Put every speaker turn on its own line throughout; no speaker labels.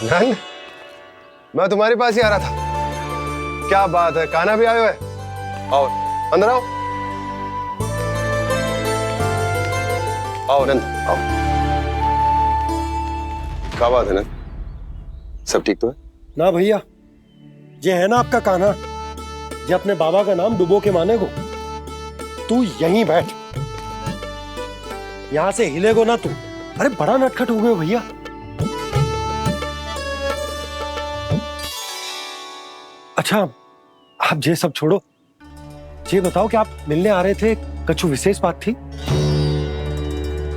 नंद, मैं तुम्हारे पास ही आ रहा था। क्या बात है, कान्हा भी आयो है? आओ अंदर आओ। आओ नंद आओ। क्या बात है नंद, सब ठीक तो है
ना भैया? ये है ना आपका कान्हा, ये अपने बाबा का नाम डुबो के माने को। तू यहीं बैठ, यहां से हिलेगो ना तू। अरे बड़ा नटखट हो गए हो भैया। अच्छा आप ये सब छोड़ो, ये बताओ कि आप मिलने आ रहे थे, कछु विशेष बात थी?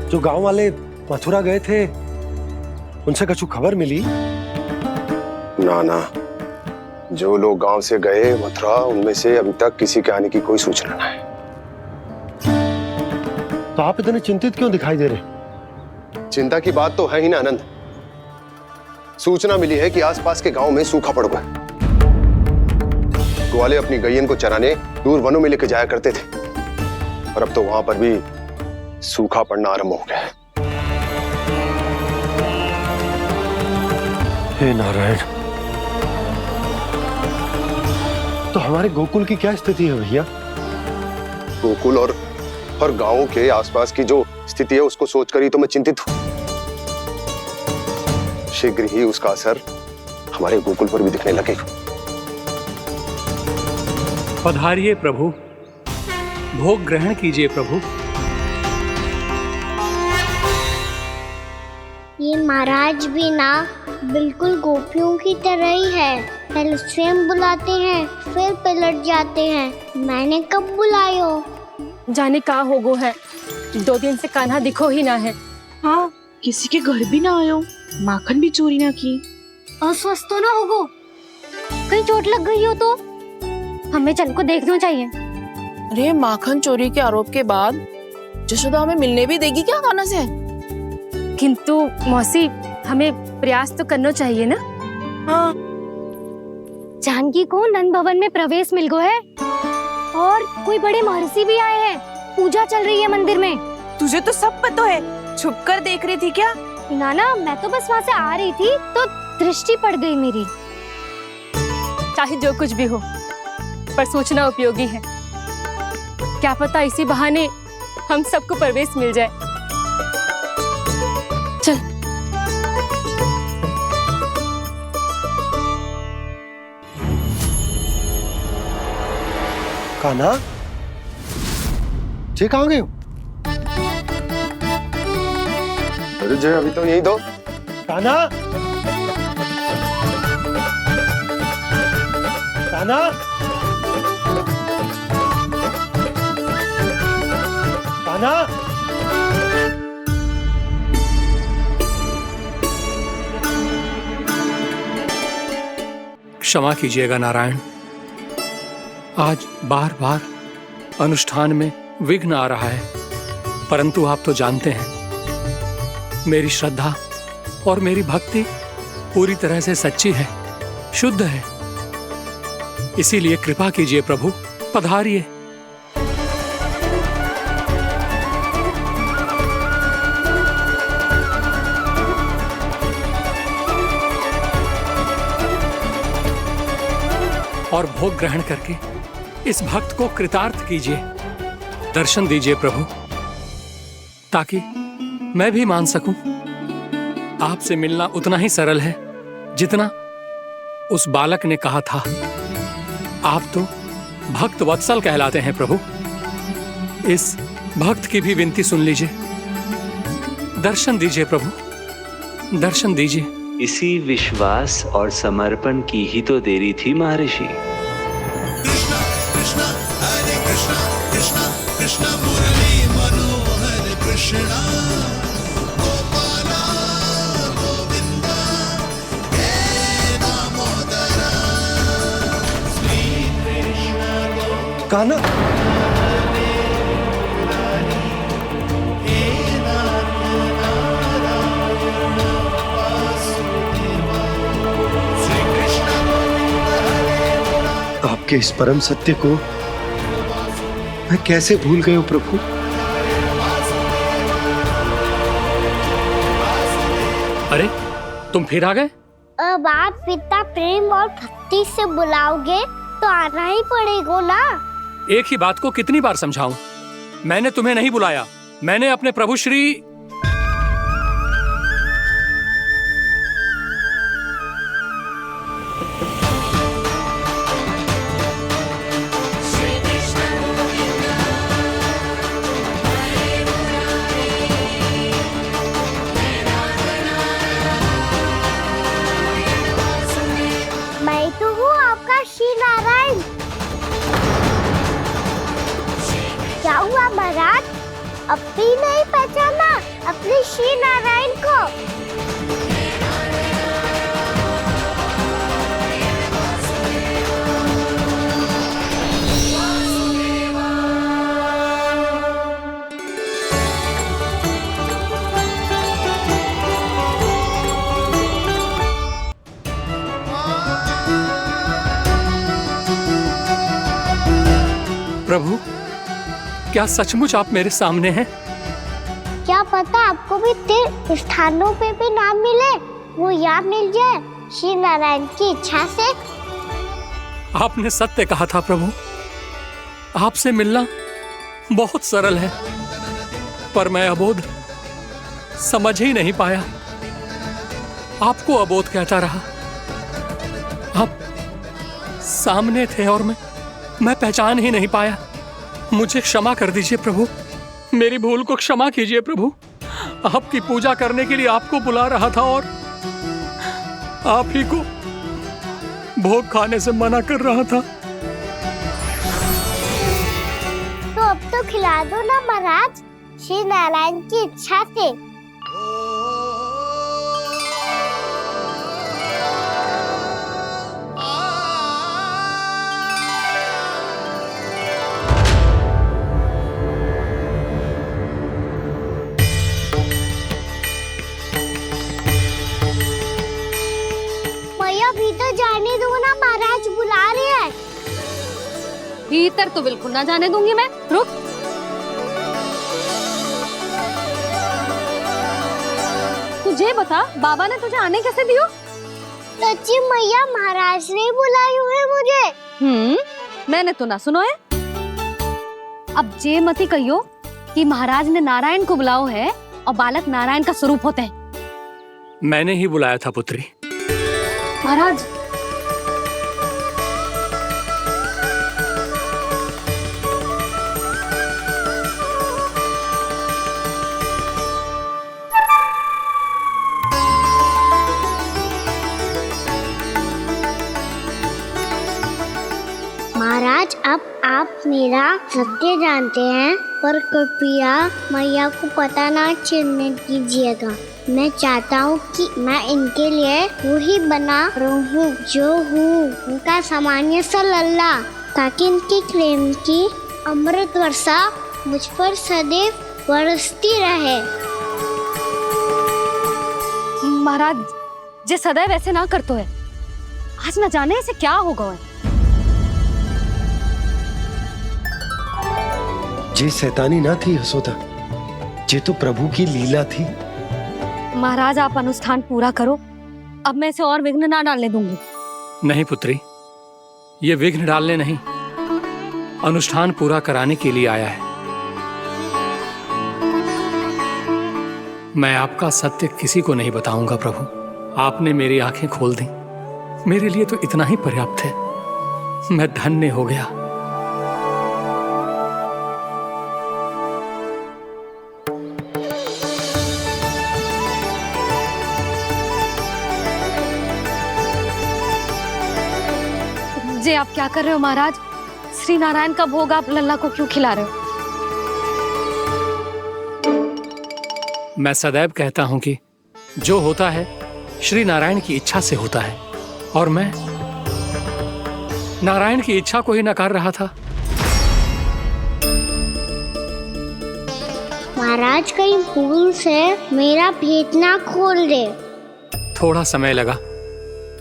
जो गांव वाले मथुरा गए थे उनसे कछु खबर मिली?
ना ना, जो लोग गांव से गए मथुरा, उनमें से अभी तक किसी के आने की कोई सूचना नहीं है।
तो आप इतने चिंतित क्यों दिखाई दे रहे?
चिंता की बात तो है ही ना आनंद। सूचना मिली है कि आसपास के गांव में सूखा पड़ गया। ग्वाले अपनी गैयन को चराने दूर वनों में लेकर जाया करते थे, और अब तो वहां पर भी सूखा पड़ना आरंभ हो गया है।
हे नारायण, तो हमारे गोकुल की क्या स्थिति है भैया?
गोकुल और गांवों के आसपास की जो स्थिति है उसको सोचकर ही तो मैं चिंतित हूं। शीघ्र ही उसका असर हमारे गोकुल पर भी दिखने लगेगा।
पधारिए प्रभु, भोग ग्रहण कीजिए प्रभु।
ये महाराज भी ना बिल्कुल गोपियों की तरह ही है। पहले स्वयं बुलाते हैं, फिर पलट जाते हैं। मैंने कब बुलायो?
जाने का होगो है, 2 दिन से कान्हा दिखो ही ना है।
हाँ, किसी के घर भी ना आयो, माखन भी चोरी ना की।
अस्वस्थ तो ना होगो? कहीं चोट लग गई हो तो? हमें चल को देखना चाहिए।
अरे माखन चोरी के आरोप के बाद जशोदा हमें मिलने भी देगी क्या कान्हा से?
किंतु मौसी, हमें प्रयास तो करना चाहिए ना।
हाँ,
जानकी को नंद भवन में प्रवेश मिल गो है, और कोई बड़े महर्षि भी आए हैं। पूजा चल रही है मंदिर में।
तुझे तो सब पता है, छुप कर देख रही थी क्या?
ना, मैं तो बस वहाँ से आ रही थी तो दृष्टि पड़ गई मेरी।
चाहे जो कुछ भी हो, पर सूचना उपयोगी है। क्या पता इसी बहाने हम सबको प्रवेश मिल जाए। चल।
कान्हा, ये कहाँ गए हो?
अरे जय, अभी तो यही दो।
कान्हा, कान्हा, कान्हा।
क्षमा कीजिएगा नारायण, आज बार बार अनुष्ठान में विघ्न आ रहा है, परंतु आप तो जानते हैं मेरी श्रद्धा और मेरी भक्ति पूरी तरह से सच्ची है, शुद्ध है। इसीलिए कृपा कीजिए प्रभु, पधारिए। और भोग ग्रहण करके इस भक्त को कृतार्थ कीजिए। दर्शन दीजिए प्रभु, ताकि मैं भी मान सकूं। आपसे मिलना उतना ही सरल है जितना उस बालक ने कहा था। आप तो भक्त वत्सल कहलाते हैं प्रभु। इस भक्त की भी विनती सुन लीजिए। दर्शन दीजिए प्रभु, दर्शन दीजिए।
इसी विश्वास और समर्पण की ही तो देरी थी महर्षि।
कृष्णा कृष्णा हरे कृष्णा, कृष्णा कृष्णा मुरली मनोहर कृष्णा, गोपाला गोविंदा हे दामोदरा, श्री कृष्ण
कान्हा, आपके इस परम सत्य को मैं कैसे भूल गया हूं प्रभु।
अरे तुम फिर आ गए?
अब आप इतना प्रेम और भक्ति से बुलाओगे तो आना ही पड़ेगा ना।
एक ही बात को कितनी बार समझाऊं? मैंने तुम्हें नहीं बुलाया, मैंने अपने प्रभु श्री
मैं तो हूँ आपका श्री नारायण। क्या हुआ महाराज, अब भी नहीं पहचाना अपने श्री नारायण को?
प्रभु, क्या सचमुच आप मेरे सामने हैं?
क्या पता आपको भी तीर्थ स्थानों पे भी नाम मिले, वो यहाँ मिल जाए श्री नारायण की इच्छा से।
आपने सत्य कहा था प्रभु, आपसे मिलना बहुत सरल है, पर मैं अबोध समझ ही नहीं पाया। आपको अबोध कहता रहा। आप सामने थे और मैं पहचान ही नहीं पाया। मुझे क्षमा कर दीजिए प्रभु, मेरी भूल को क्षमा कीजिए प्रभु। आपकी पूजा करने के लिए आपको बुला रहा था और आप ही को भोग खाने से मना कर रहा था।
तो अब तो खिला दो ना महाराज, श्री नारायण की इच्छा से। भीतर जाने दो ना, महाराज बुला रहे हैं।
भीतर तो बिल्कुल ना जाने दूंगी मैं। रुक। तुझे बता, बाबा ने तुझे आने कैसे दियो?
सच्ची मैया, महाराज ने बुलाई हुई मुझे।
मैंने तो ना सुनो है। अब जे मती कहियो कि महाराज ने नारायण को बुलाओ है और बालक नारायण का स्वरूप होते हैं।
मैंने ही बुलाया था पुत्री।
महाराज,
महाराज, अब आप मेरा सत्य जानते हैं, पर कृपया मैया को पता ना चलने दीजिएगा। मैं चाहता हूँ कि मैं इनके लिए वही बना रहूँ जो हूँ, उनका सामान्य सा लल्ला, ताकि इनके प्रेम की अमृत वर्षा मुझ पर सदैव बरसती रहे।
महाराज जे सदैव ऐसे ना करतो है, आज न जाने इसे क्या होगा है।
जे शैतानी ना थी यशोदा, जे तो प्रभु की लीला थी।
महाराज आप अनुष्ठान पूरा करो, अब मैं इसे और विघ्न ना डालने दूंगी।
नहीं पुत्री, ये विघ्न डालने नहीं, अनुष्ठान पूरा कराने के लिए आया है। मैं आपका सत्य किसी को नहीं बताऊंगा प्रभु। आपने मेरी आंखें खोल दी, मेरे लिए तो इतना ही पर्याप्त है। मैं धन्य हो गया।
जे आप क्या कर रहे हो महाराज? श्री नारायण का भोग आप लल्ला को क्यों खिला रहे हो?
मैं सदैव कहता हूं कि जो होता है श्री नारायण की इच्छा से होता है, और मैं नारायण की इच्छा को ही नकार रहा था।
महाराज कहीं भूल से मेरा भेद ना खोल दे।
थोड़ा समय लगा,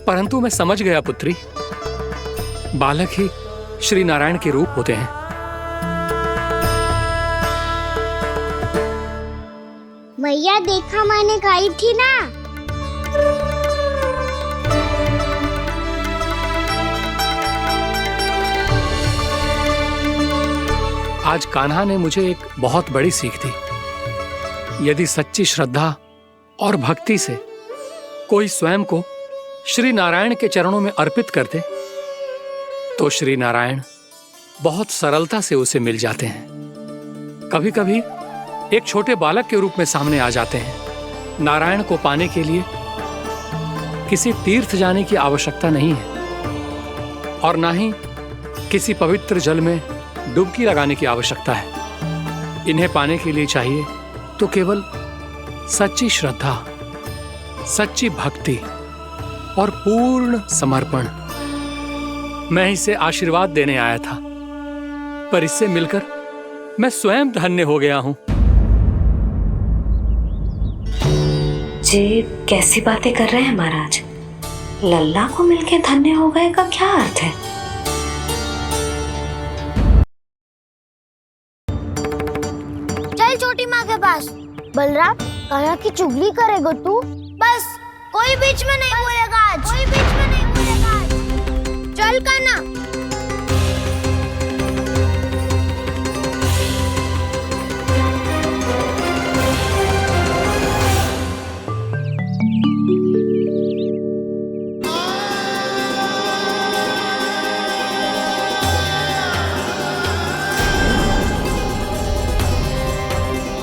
परंतु मैं समझ गया पुत्री। बालक ही श्री नारायण के रूप होते हैं।
मैया देखा, मैंने कही थी ना।
आज कान्हा ने मुझे एक बहुत बड़ी सीख दी। यदि सच्ची श्रद्धा और भक्ति से कोई स्वयं को श्री नारायण के चरणों में अर्पित कर दे तो श्री नारायण बहुत सरलता से उसे मिल जाते हैं। कभी कभी एक छोटे बालक के रूप में सामने आ जाते हैं। नारायण को पाने के लिए किसी तीर्थ जाने की आवश्यकता नहीं है और ना ही किसी पवित्र जल में डुबकी लगाने की आवश्यकता है। इन्हें पाने के लिए चाहिए तो केवल सच्ची श्रद्धा, सच्ची भक्ति और पूर्ण समर्पण। मैं इसे आशीर्वाद देने आया था, पर इससे मिलकर मैं स्वयं धन्य हो गया हूं।
जी कैसी बातें कर रहे हैं महाराज? लल्ला को मिलके धन्य हो गए का क्या अर्थ है?
चल छोटी माँ के पास। बलराम, कान्हा की चुगली करेगा तू? बस कोई बीच में नहीं बोलेगा आज। कोई बीच में नहीं बोलेगा आज। चल कान्हा।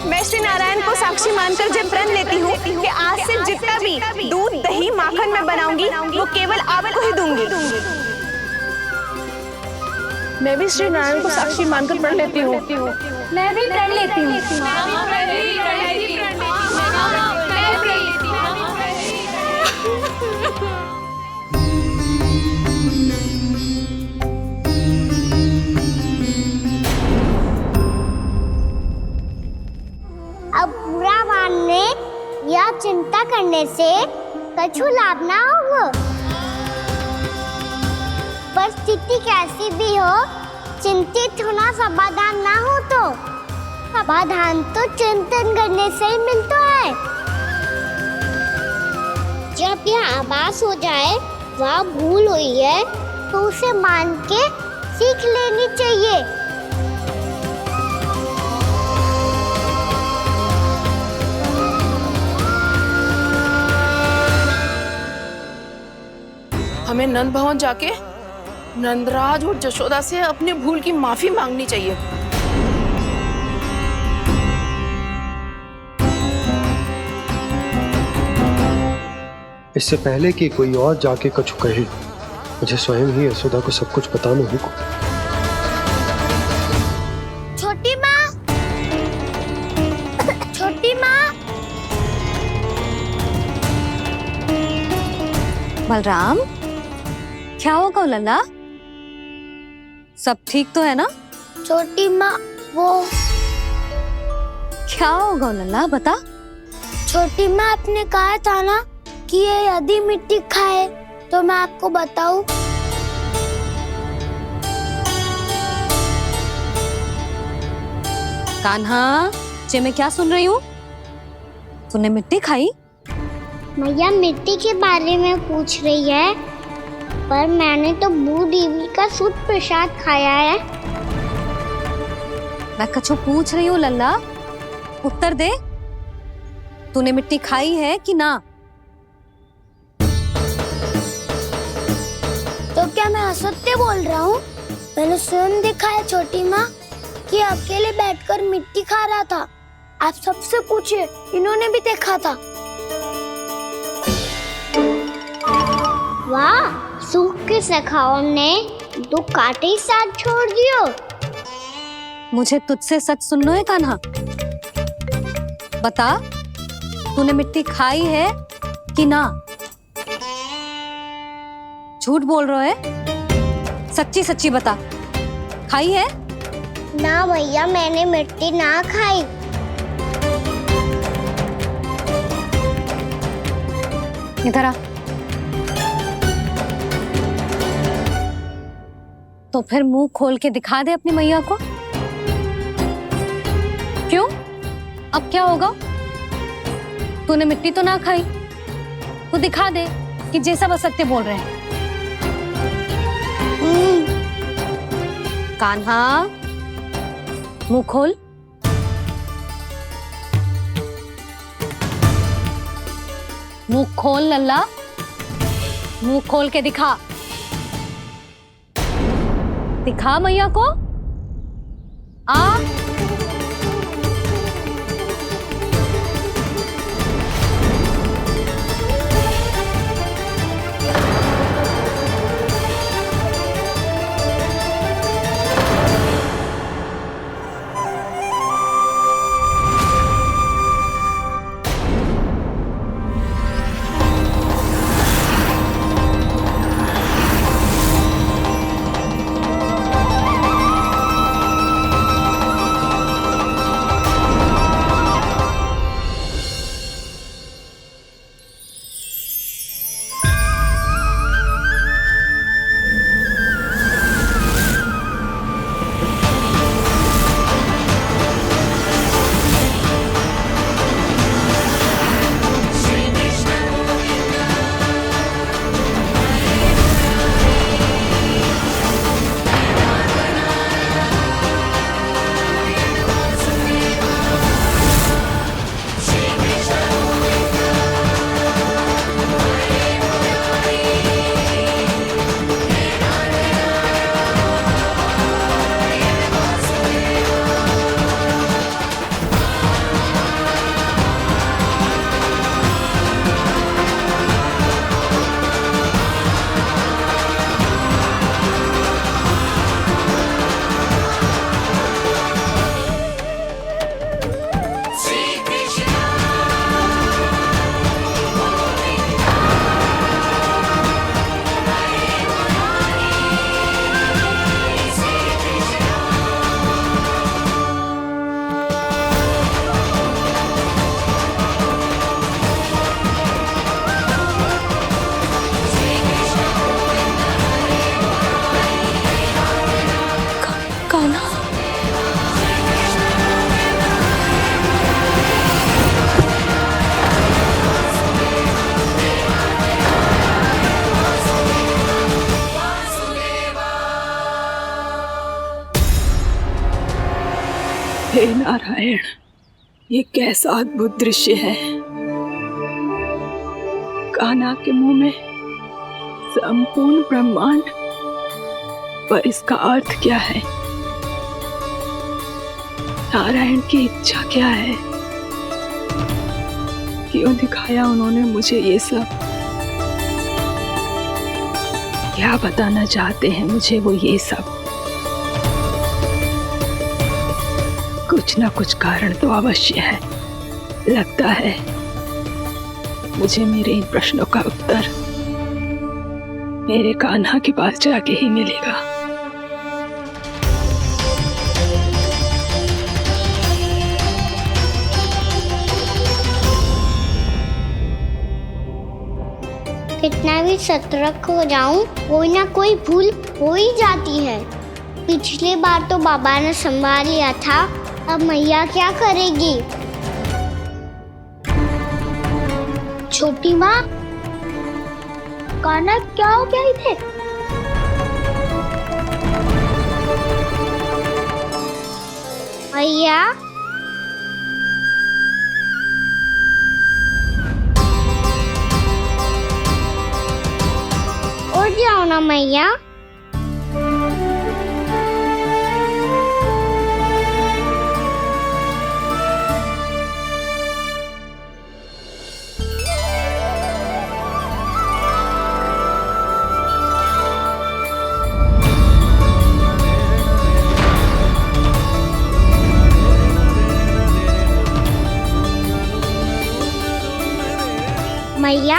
मैं श्री नारायण को साक्षी मानकर जब प्रण लेती हूँ कि आज से जितना भी दूध, दही, माखन मैं बनाऊंगी वो केवल आपको ही दूंगी।
मैं भी श्री नारायण को साक्षी मानकर प्रण लेती हूँ।
मैं भी प्रण लेती हूँ।
अब बुरा मानने या चिंता करने से कछु लाभ ना होगा। परिस्थिति कैसी भी हो, चिंतित होना समाधान ना हो तो समाधान तो चिंतन करने से ही मिलता है। जब यह आभास हो जाए वह भूल हुई है तो उसे मान के सीख लेनी चाहिए।
हमें नंद भवन जाके नंदराज और जशोदा से अपनी भूल की माफी मांगनी चाहिए।
इससे पहले कि कोई और जाके कछु कहे, मुझे स्वयं ही यशोदा को सब कुछ बताना होगा।
छोटी माँ, छोटी माँ।
बलराम, क्या होगा लल्ला? सब ठीक तो है ना?
छोटी माँ, वो
क्या होगा लल्ला, बता।
छोटी माँ, आपने कहा था ना कि ये यदि मिट्टी खाए तो मैं आपको बताऊं।
कान्हा, जे मैं क्या सुन रही हूँ? तूने मिट्टी खाई?
मैया मिट्टी के बारे में पूछ रही है, पर मैंने तो भू देवी का शुद्ध प्रसाद खाया है।
मैं कछु पूछ रही हूँ लल्ला, उत्तर दे। तूने मिट्टी खाई है कि ना?
तो क्या मैं असत्य बोल रहा हूँ? मैंने स्वयं देखा है छोटी माँ कि अकेले बैठकर मिट्टी खा रहा था। आप सबसे पूछिए, इन्होंने भी देखा था। वाह, सूख के सखाओं ने दो कांटे ही साथ छोड़ दियो।
मुझे तुझसे सच सुनना है कान्हा। बता, तूने मिट्टी खाई है कि ना? झूठ बोल रहा है, सच्ची सच्ची बता, खाई है?
ना भैया, मैंने मिट्टी ना खाई।
इधर आ। तो फिर मुंह खोल के दिखा दे अपनी मैया को। क्यों? अब क्या होगा? तूने मिट्टी तो ना खाई, तो दिखा दे कि जैसा बस सत्य बोल रहे हैं। कान्हा, मुंह खोल। मुंह खोल लल्ला, मुंह खोल के दिखा। दिखा मैया को। आ
हे नारायण, ये कैसा अद्भुत दृश्य है। कान्हा के मुंह में संपूर्ण ब्रह्मांड, पर इसका अर्थ क्या है? नारायण की इच्छा क्या है? क्यों दिखाया उन्होंने मुझे ये सब? क्या बताना चाहते हैं मुझे वो ये सब? कुछ ना कुछ कारण तो अवश्य है। लगता है मुझे मेरे इन प्रश्नों का उत्तर मेरे कान्हा के पास जाके ही मिलेगा।
कितना भी सतर्क हो जाऊं, कोई ना कोई भूल हो ही जाती है। पिछली बार तो बाबा ने संभाल लिया था, अब मैया क्या करेगी? छोटी माँ, कान्हा क्या हो गया इधर? मैया, उठ जाओ ना मैया। मैया,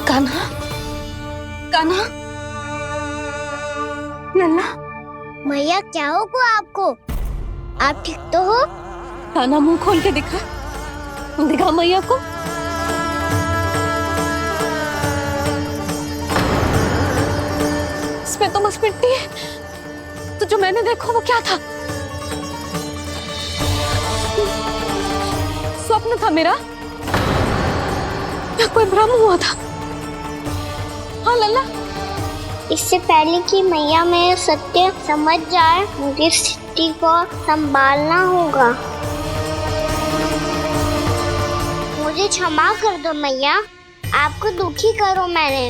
कान्हा, कान्हा, लल्ला,
मैया क्या होगा आपको? आप ठीक तो हो?
कान्हा मुंह खोल के दिखा, दिखा मैया को। इसमें तो बस मिट्टी है, तो जो मैंने देखा वो क्या था? जन्म था मेरा या कोई भ्रम हुआ था? हाँ लल्ला,
इससे पहले कि मैया मेरे सत्य समझ जाए, मुझे स्थिति को संभालना होगा। मुझे क्षमा कर दो मैया, आपको दुखी करो मैंने,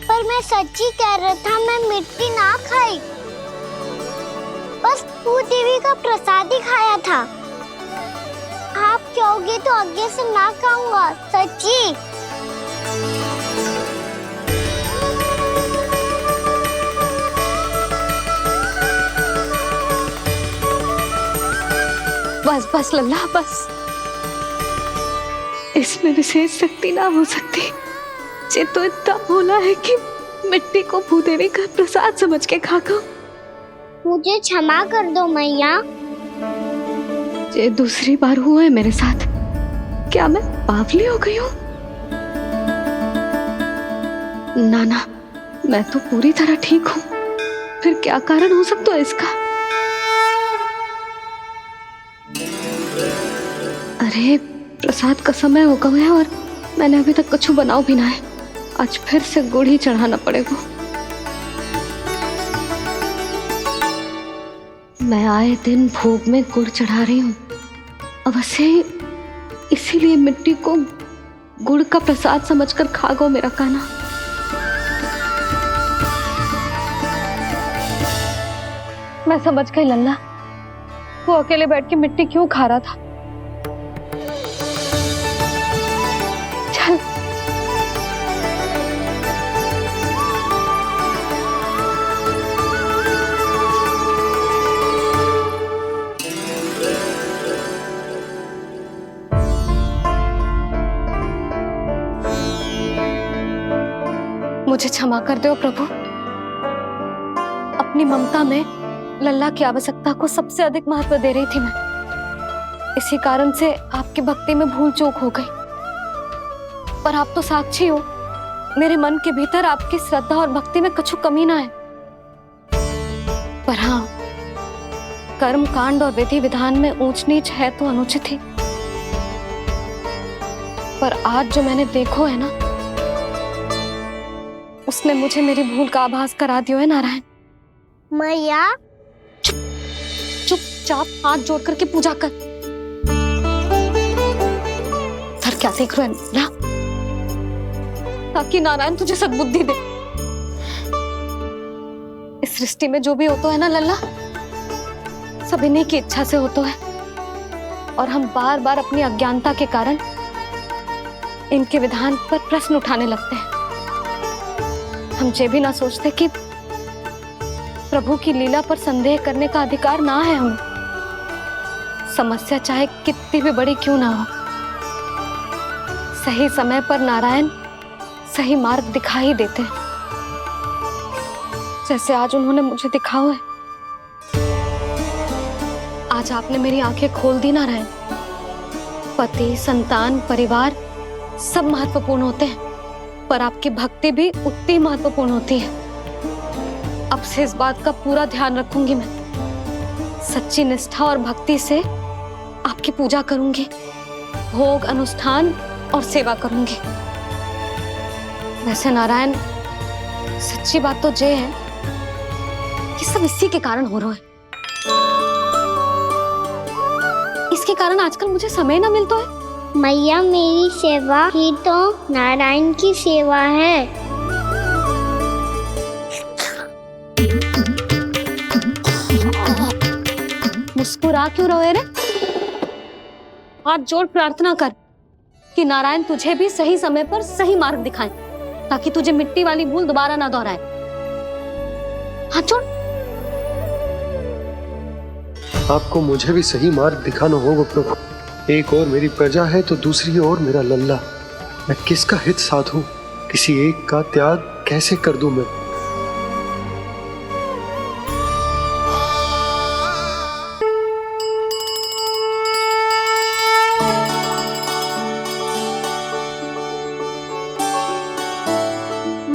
पर मैं सच्ची कह रहा था, मैं मिट्टी ना खाई, बस भूत देवी का प्रसाद ही खाया था। आप कहोगे तो आगे से ना खाऊंगा, सच्ची।
बस बस लल्ला बस, इसमें विशेष शक्ति ना हो सकती। ये तो इतना भोला है कि मिट्टी को भूदेवी का प्रसाद समझ के खा गो।
मुझे क्षमा कर दो मैया।
ये दूसरी बार हुआ है मेरे साथ। क्या मैं बावली हो गई हूँ? ना, मैं तो पूरी तरह ठीक हूँ। फिर क्या कारण हो सकता है इसका? अरे प्रसाद का समय हो गया है और मैंने अभी तक कुछ बनाओ भी ना है। आज फिर से गुड़ ही चढ़ाना पड़ेगा। मैं आए दिन भोग में गुड़ चढ़ा रही हूँ, अवश्य इसीलिए मिट्टी को गुड़ का प्रसाद समझकर खा गो मेरा कान्हा। मैं समझ गई लल्ला, वो अकेले बैठ के मिट्टी क्यों खा रहा था। चल मुझे क्षमा कर दो प्रभु। अपनी ममता में लल्ला की आवश्यकता को सबसे अधिक महत्व दे रही थी मैं। इसी कारण से आपकी भक्ति में भूल चूक हो गई। पर आप तो साक्षी हो, मेरे मन के भीतर आपकी श्रद्धा और भक्ति में कुछ कमी ना है। पर हाँ, कर्म कांड और विधि विधान में ऊंच नीच है तो अनुचित ही। पर आज जो मैंने देखो है ना, उसने मुझे मेरी भूल का आभास करा दिया है नारायण।
मैया
चुपचाप हाथ जोड़ करके पूजा कर। सर क्या देख रहे हैं ना? ताकि नारायण तुझे सद्बुद्धि दे। इस सृष्टि में जो भी होता है ना लल्ला, सब इन्हीं की इच्छा से होता है। और हम बार बार अपनी अज्ञानता के कारण इनके विधान पर प्रश्न उठाने लगते हैं। हम ये भी ना सोचते कि प्रभु की लीला पर संदेह करने का अधिकार ना है हमें। समस्या चाहे कितनी भी बड़ी क्यों ना हो, सही समय पर नारायण सही मार्ग दिखा ही देते हैं, जैसे आज उन्होंने मुझे दिखाओ है। आज आपने मेरी आंखें खोल दी नारायण। पति, संतान, परिवार सब महत्वपूर्ण होते हैं, पर आपकी भक्ति भी उतनी महत्वपूर्ण होती है। अब से इस बात का पूरा ध्यान रखूंगी मैं। सच्ची निष्ठा और भक्ति से आपकी पूजा करूंगी, भोग, अनुष्ठान और सेवा करूंगी। वैसे नारायण, सच्ची बात तो ये है कि सब इसी के कारण हो रहा है। इसके कारण आजकल मुझे समय ना मिलता है।
मैया, मेरी सेवा ही तो नारायण की सेवा है।
मुस्कुरा क्यों रहे रे? हाथ जोड़ प्रार्थना कर कि नारायण तुझे भी सही समय पर सही मार्ग दिखाएं, ताकि तुझे मिट्टी वाली भूल दोबारा ना दोहराए। हाथ जोड़।
आपको मुझे भी सही मार्ग दिखाना होगा प्रभु। एक और मेरी प्रजा है तो दूसरी ओर मेरा लल्ला। मैं किसका हित साधूं? किसी एक का त्याग कैसे कर दूं मैं?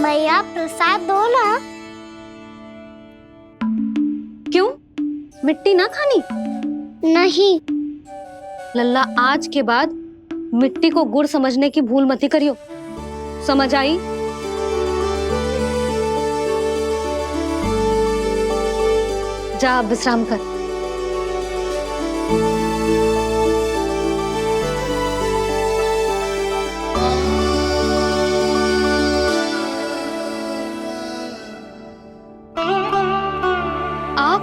मैया, प्रसाद दो ना।
क्यों? मिट्टी ना खानी?
नहीं।
लल्ला, आज के बाद मिट्टी को गुड़ समझने की भूल मती करियो, समझ आई? जा अब विश्राम कर। आप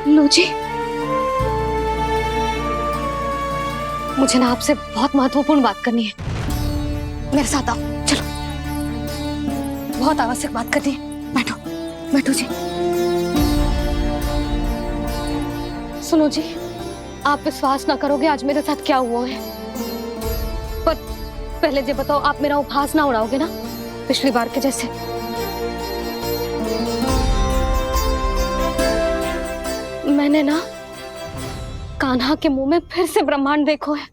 लो जी, मुझे ना आपसे बहुत महत्वपूर्ण बात करनी है। मेरे साथ आओ, चलो। बहुत आवश्यक बात करनी है। बैठो बैठो जी। सुनो जी, आप विश्वास ना करोगे आज मेरे साथ क्या हुआ है। पर पहले ये बताओ, आप मेरा उपहास ना उड़ाओगे ना पिछली बार के जैसे? मैंने ना कान्हा के मुंह में फिर से ब्रह्मांड देखो है।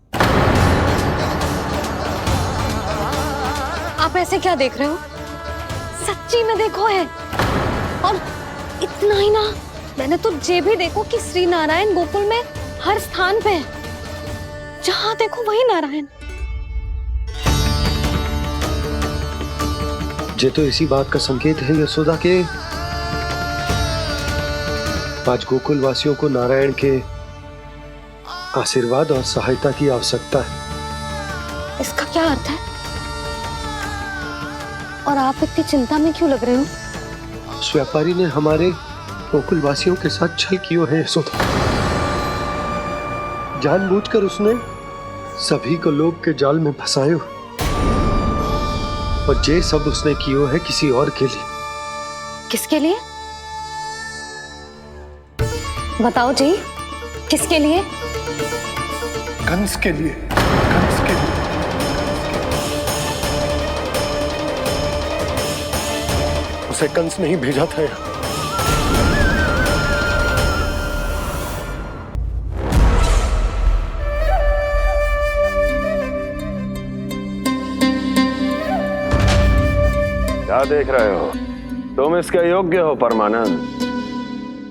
आप ऐसे क्या देख रहे हो? सच्ची में देखो है। और इतना ही ना, मैंने तो ये भी देखो कि श्री नारायण गोकुल में हर स्थान पे है, जहां देखो वही नारायण।
ये तो इसी बात का संकेत है यशोदा के आज गोकुल वासियों को नारायण के आशीर्वाद और सहायता की आवश्यकता है।
इसका क्या अर्थ है? और आप इतनी चिंता में क्यों लग रहे हो?
उस व्यापारी ने हमारे गोकुल वासियों के साथ छल किया है यशोदा। जानबूझकर उसने सभी को लोभ के जाल में फंसायो, और ये सब उसने किया है किसी और के लिए।
किसके लिए? बताओ जी, किसके लिए?
कंस के लिए। कंस के लिए। उसे कंस नहीं भेजा था यहाँ।
क्या देख रहे हो? तुम इसके योग्य हो परमानंद।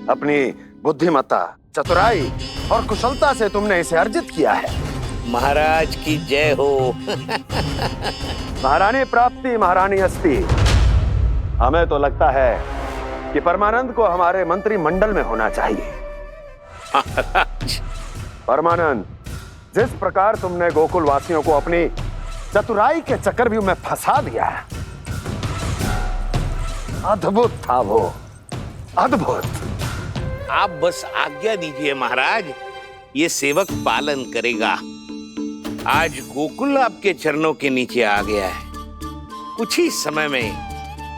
अपनी बुद्धिमत्ता, चतुराई और कुशलता से तुमने इसे अर्जित किया है।
महाराज की जय हो।
महारानी प्राप्ति महारानी अस्ति। हमें तो लगता है कि परमानंद को हमारे मंत्रिमंडल में होना चाहिए। परमानंद, जिस प्रकार तुमने गोकुल वासियों को अपनी चतुराई के चक्रव्यूह में फंसा दिया, अद्भुत था वो, अद्भुत।
आप बस आज्ञा दीजिए महाराज, ये सेवक पालन करेगा। आज गोकुल आपके चरणों के नीचे आ गया है। कुछ ही समय में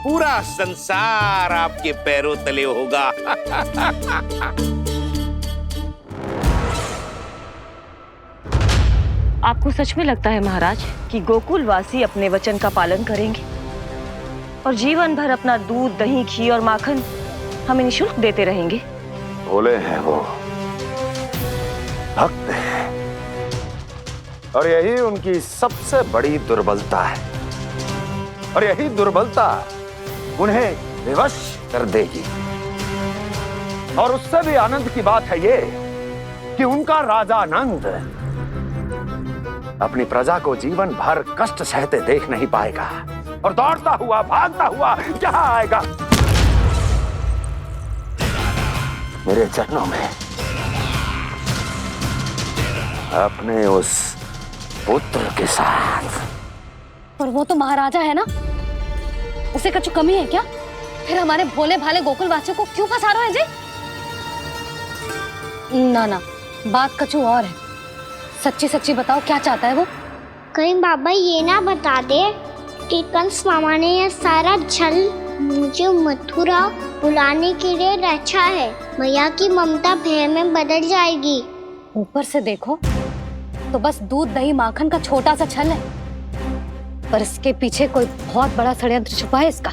पूरा संसार आपके पैरों तले होगा।
आपको सच में लगता है महाराज कि गोकुल वासी अपने वचन का पालन करेंगे और जीवन भर अपना दूध, दही, घी और माखन हमें निःशुल्क देते रहेंगे?
भोले हैं वो, भक्त हैं, और यही उनकी सबसे बड़ी दुर्बलता है। और यही दुर्बलता उन्हें विवश कर देगी। और उससे भी आनंद की बात है ये कि उनका राजा नंद अपनी प्रजा को जीवन भर कष्ट सहते देख नहीं पाएगा और दौड़ता हुआ, भागता हुआ यहाँ आएगा मेरे चरणों में, अपने उस पुत्र के साथ।
पर वो तो महाराजा है ना, उसे कुछ कमी है क्या? फिर हमारे भोले भाले गोकुल वासियों को क्यों फंसा रहे हैं जी? ना ना, बात कछु और है। सच्ची सच्ची बताओ, क्या चाहता है वो?
कहीं बाबा ये ना बता दे कि कंस मामा ने यह सारा छल मुझे मथुरा बुलाने के लिए रचा है। मैया की ममता भय में बदल जाएगी।
ऊपर से देखो तो बस दूध, दही, माखन का छोटा सा छल है, पर इसके पीछे कोई बहुत बड़ा षड्यंत्र छुपा है इसका।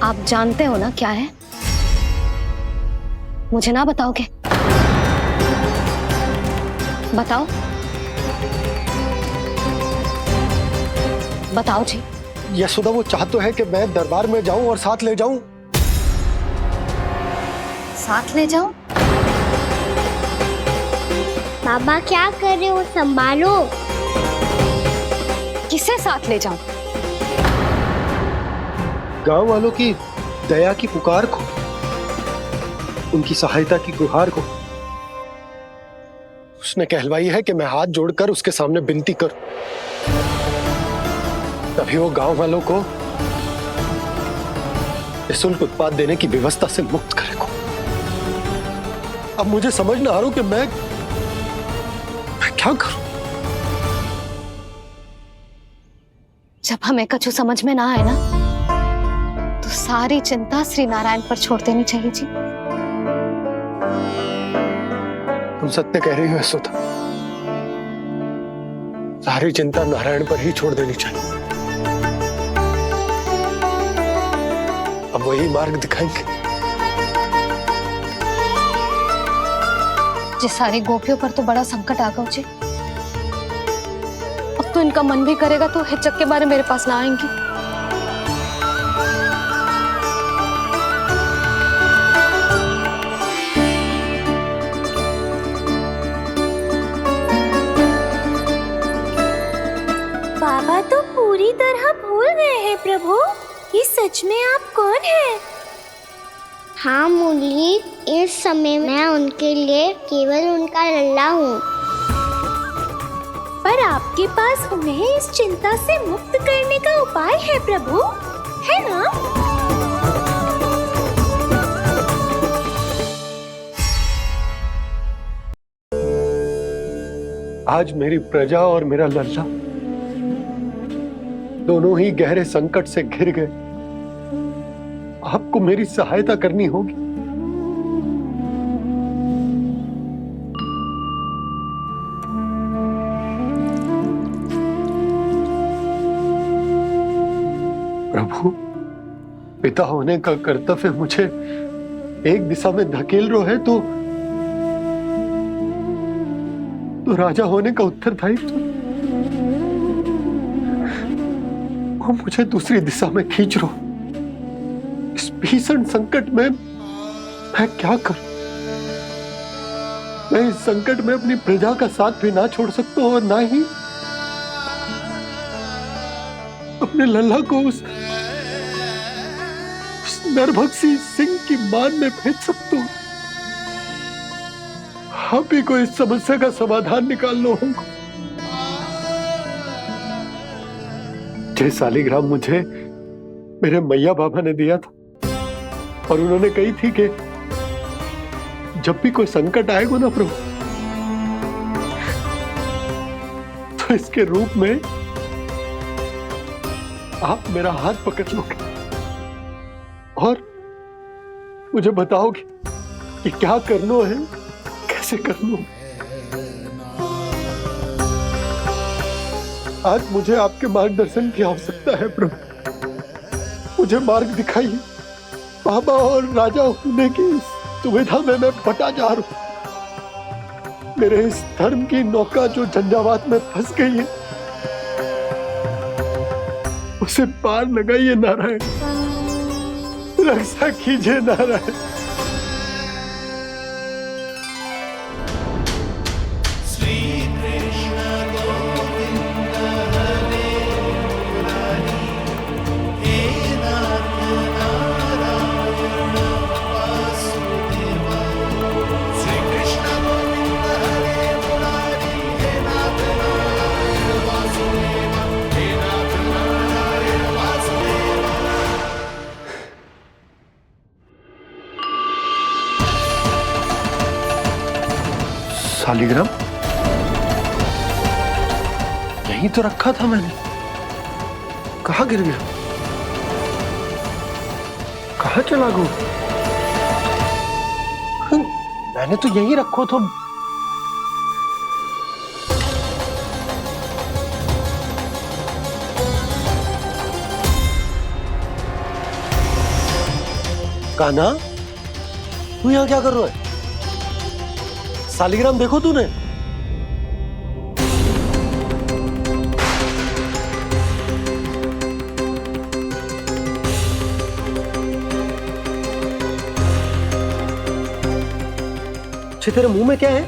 आप जानते हो ना क्या है? मुझे ना बताओगे? बताओ बताओ जी।
यशोदा, वो चाहते है कि मैं दरबार में जाऊं और साथ ले जाऊं।
साथ ले जाऊं?
बाबा क्या कर रहे हो, संभालो।
किसे साथ ले जाऊं?
गांव वालों की दया की पुकार को, उनकी सहायता की गुहार को उसने कहलवाई है कि मैं हाथ जोड़कर उसके सामने विनती करूं, तभी वो गांव वालों को निःशुल्क उत्पाद देने की व्यवस्था से मुक्त करेगा। अब मुझे समझ ना आ रहा कि मैं क्या करूं।
जब हमें कछु समझ में ना आए ना, तो सारी चिंता श्री नारायण पर छोड़ देनी चाहिए जी।
तुम सत्य कह रही हो यशोदा, सारी चिंता नारायण पर ही छोड़ देनी चाहिए। अब वही मार्ग दिखाएंगे।
जिस सारी गोपियों पर तो बड़ा संकट आ गया जी। अब तो इनका मन भी करेगा तो हिचक के बारे मेरे पास ना आएंगी।
बाबा तो पूरी तरह भूल गए हैं प्रभु, ये सच में आप कौन हैं? हाँ मुरली, इस समय मैं उनके लिए केवल उनका लल्ला हूँ। पर आपके पास उन्हें इस चिंता से मुक्त करने का उपाय है प्रभु, है ना?
आज मेरी प्रजा और मेरा लल्ला दोनों ही गहरे संकट से घिर गए। आपको मेरी सहायता करनी होगी। प्रभु, पिता होने का कर्तव्य मुझे एक दिशा में धकेल रहा है तो राजा होने का उत्तरदायित्व वो मुझे दूसरी दिशा में खींच रहा। इस भीषण संकट में मैं क्या करूं? मैं इस संकट में अपनी प्रजा का साथ भी ना छोड़ सकता हूं और ना ही अपने लल्ला को उस नरभक्षी सिंह की मान में भेज सकता हूं। आप ही को इस समस्या का समाधान निकालना होगा। जय शालिग्राम मुझे मेरे मैया बाबा ने दिया था और उन्होंने कही थी कि जब भी कोई संकट आएगा ना प्रभु, तो इसके रूप में आप मेरा हाथ पकड़ लोगे और मुझे बताओगे कि क्या करना है, कैसे करना है। आज मुझे आपके मार्गदर्शन की आवश्यकता है प्रभु, मुझे मार्ग दिखाइए। बाबा और राजा होने की दुविधा में मैं बटा जा रहा हूं। मेरे इस धर्म की नौका जो झंझावात में फंस गई है, उसे पार लगाइए नारायण, रक्षा कीजिए नारायण। शालिग्राम यहीं तो रखा था मैंने, कहाँ गिर गया, कहाँ चला गया? मैंने तो यहीं रखो तो। कान्हा, तू यहाँ क्या कर रहा है? शालिग्राम देखो तूने? अच्छे तेरे मुंह में क्या है?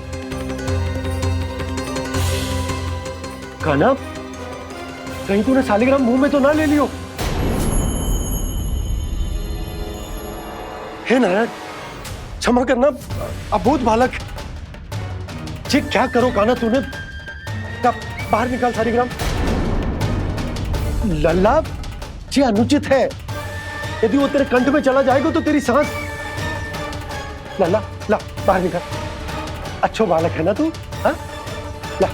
कान्हा, कहीं तूने सालिग्राम मुंह में तो ना ले लियो? हे नारायण, क्षमा करना, अबोध बालक। जी क्या करो कान्हा तूने? कब बाहर निकाल सालिग्राम। लल्ला, जी अनुचित है। यदि वो तेरे कंठ में चला जाएगा तो तेरी सांस। लल्ला, ला बाहर निकाल। अच्छो बालक है ना तू? हाँ, ला।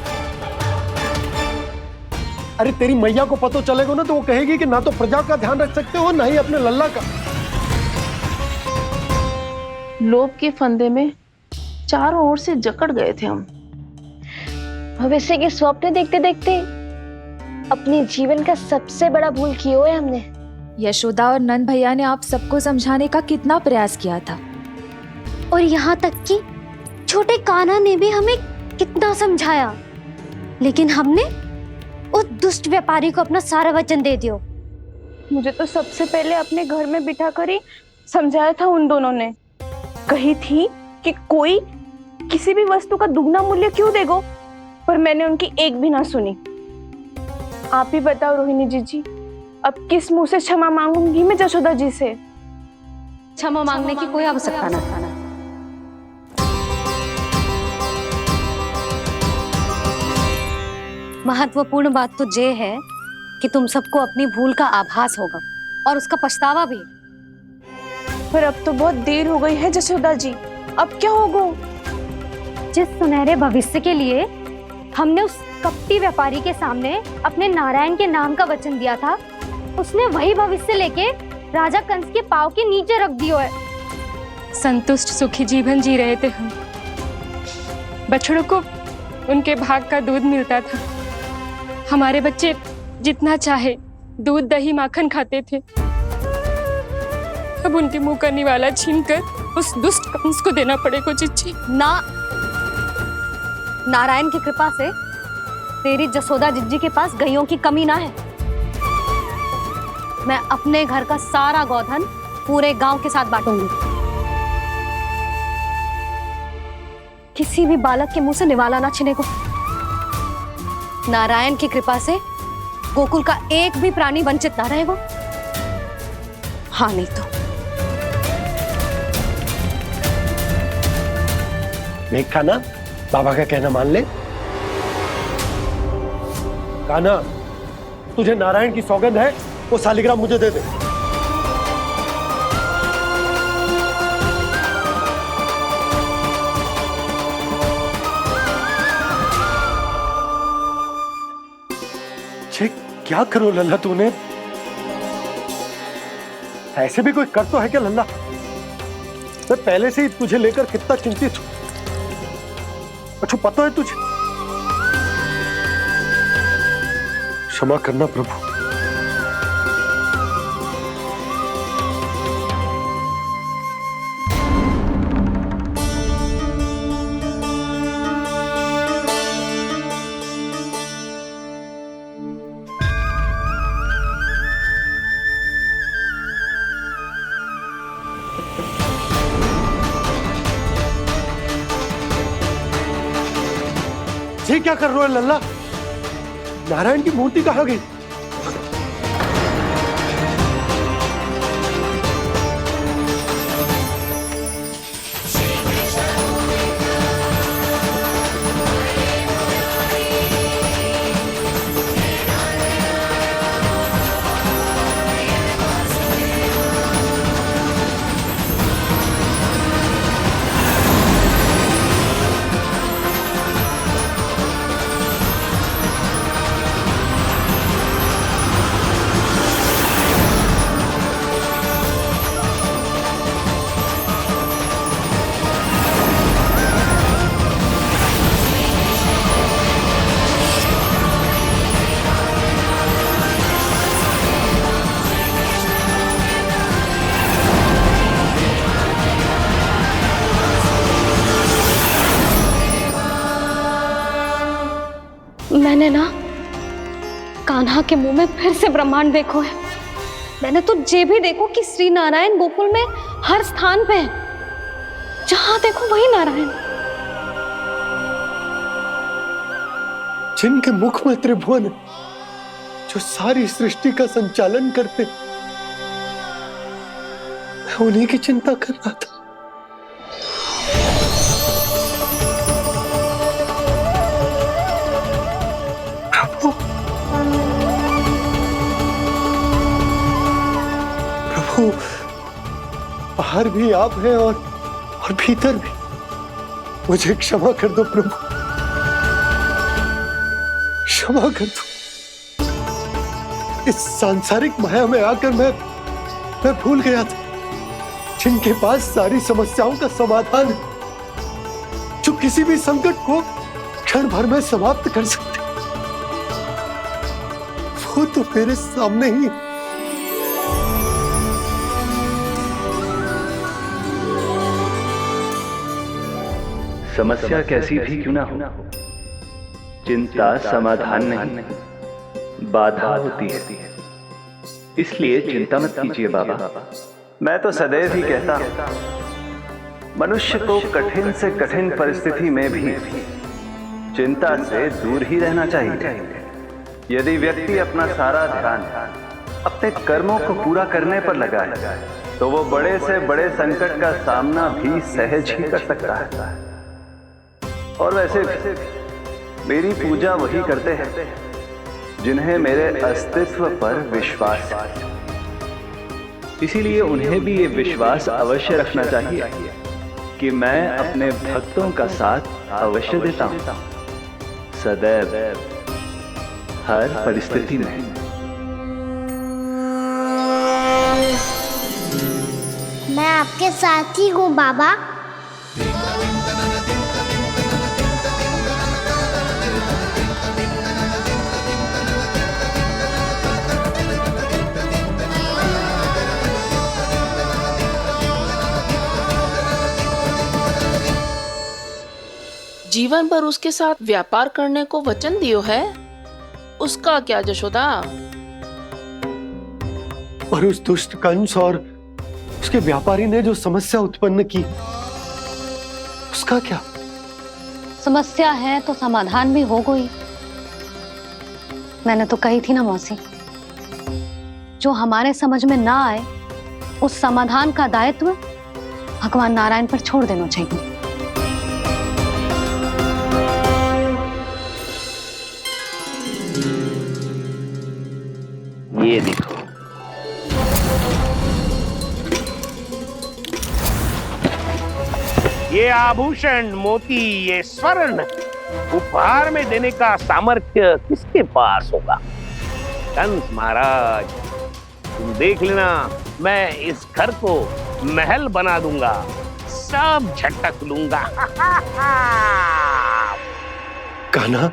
अरे तेरी मैया को पता चलेगा ना तो वो कहेगी कि ना तो प्रजा का ध्यान रख सकते हो ना ही अपने लल्ला का।
लोभ के फंदे में चारों ओर से जकड़ गए थे हम।
भविष्य के स्वप्न देखते देखते अपने जीवन का सबसे बड़ा भूल किया है हमने।
यशोदा और नंद भैया ने आप सबको समझाने का कितना प्रयास किया था,
और यहाँ तक कि छोटे कान्हा ने भी हमें कितना समझाया, लेकिन हमने उस दुष्ट व्यापारी को अपना सारा वचन दे दिया।
मुझे तो सबसे पहले अपने घर में बिठा कर ही समझाया था उन दोनों ने। कही थी कि कोई किसी भी वस्तु का दुगना मूल्य क्यों देगा, पर मैंने उनकी एक भी ना सुनी। आप ही बताओ रोहिणी जी, अब किस मुंह से क्षमा मांगूंगी मैं जशोदा जी से?
क्षमा मांगने की कोई आवश्यकता ना। महत्वपूर्ण बात तो ये है कि तुम सबको अपनी भूल का आभास होगा और उसका पछतावा भी।
पर अब तो बहुत देर हो गई है जशोदा जी, अब क्या होगा?
जिस सुनहरे भविष्य के लिए हमने उस कपटी व्यापारी के सामने अपने नारायण के नाम का वचन दिया था, उसने वही भविष्य लेके राजा कंस के पांव के नीचे रख दिया है।
संतुष्ट सुखी जीवन जी रहे थे हम। बछड़ों को उनके भाग का दूध मिलता था। हमारे बच्चे जितना चाहे दूध दही माखन खाते थे। अब उनके मुंह का निवाला छीनकर उस दुष्ट कंस को देना पड़ेगा चिच्ची।
ना, नारायण की कृपा से तेरी जसोदा जिज्जी के पास गैयों की कमी ना है। मैं अपने घर का सारा गोधन पूरे गांव के साथ बांटूंगी। किसी भी बालक के मुंह से निवाला ना छिने को। नारायण की कृपा से गोकुल का एक भी प्राणी वंचित ना रहेगा। हाँ नहीं तो
देख कान्हा, बाबा का कहना मान ले। कान्हा, तुझे नारायण की सौगंध है, वो सालिग्राम मुझे दे दे। क्या करो लल्ला तूने? ऐसे भी कोई कर तो है क्या लल्ला? मैं पहले से ही तुझे लेकर कितना चिंतित हूं। अच्छा पता है तुझे? क्षमा करना प्रभु। ये क्या कर रहे हो लल्ला? नारायण की मूर्ति कहाँ गई?
मैंने ना कान्हा के मुंह में फिर से ब्रह्मांड देखो है। मैंने तो ये भी देखो कि श्री नारायण गोकुल में हर स्थान पे है। जहां देखो वही नारायण।
जिनके मुख में त्रिभुवन है, जो सारी सृष्टि का संचालन करते, मैं उन्हीं की चिंता कर रहा था। प्रभु, प्रभु, बाहर भी आप हैं और भीतर भी। मुझे क्षमा कर दो प्रभु, क्षमा कर दो। इस सांसारिक माया में आकर मैं भूल गया था, जिनके पास सारी समस्याओं का समाधान है, जो किसी भी संकट को क्षण भर में समाप्त कर सकते, वो तो मेरे सामने ही।
समस्या कैसी भी क्यों ना हो, चिंता समाधान नहीं, बाधा होती है। इसलिए चिंता मत कीजिए बाबा। मैं तो सदैव ही कहता हूं, मनुष्य को कठिन से कठिन परिस्थिति में भी चिंता से दूर ही रहना चाहिए। यदि व्यक्ति अपना सारा ध्यान अपने कर्मों को पूरा करने पर लगाए, तो वो बड़े से बड़े संकट का सामना भी सहज ही कर सकता है। और वैसे भी मेरी पूजा वही करते हैं जिन्हें मेरे अस्तित्व पर विश्वास है। इसीलिए उन्हें भी ये विश्वास अवश्य रखना चाहिए कि मैं अपने भक्तों का साथ अवश्य देता हूं, सदैव, हर परिस्थिति में।
मैं आपके साथ ही हूँ बाबा।
जीवन भर उसके साथ व्यापार करने को वचन दियो है, उसका क्या जशोदा?
और उस दुष्ट कंस और उसके व्यापारी ने जो समस्या उत्पन्न की, उसका क्या?
समस्या है तो समाधान भी हो गई। मैंने तो कही थी ना मौसी, जो हमारे समझ में ना आए उस समाधान का दायित्व भगवान नारायण पर छोड़ देना चाहिए।
ये देखो,
ये आभूषण, मोती, ये स्वर्ण उपहार में देने का सामर्थ्य किसके पास होगा? कंस महाराज, तुम देख लेना, मैं इस घर को महल बना दूंगा, सब झटक लूंगा।
कान्हा,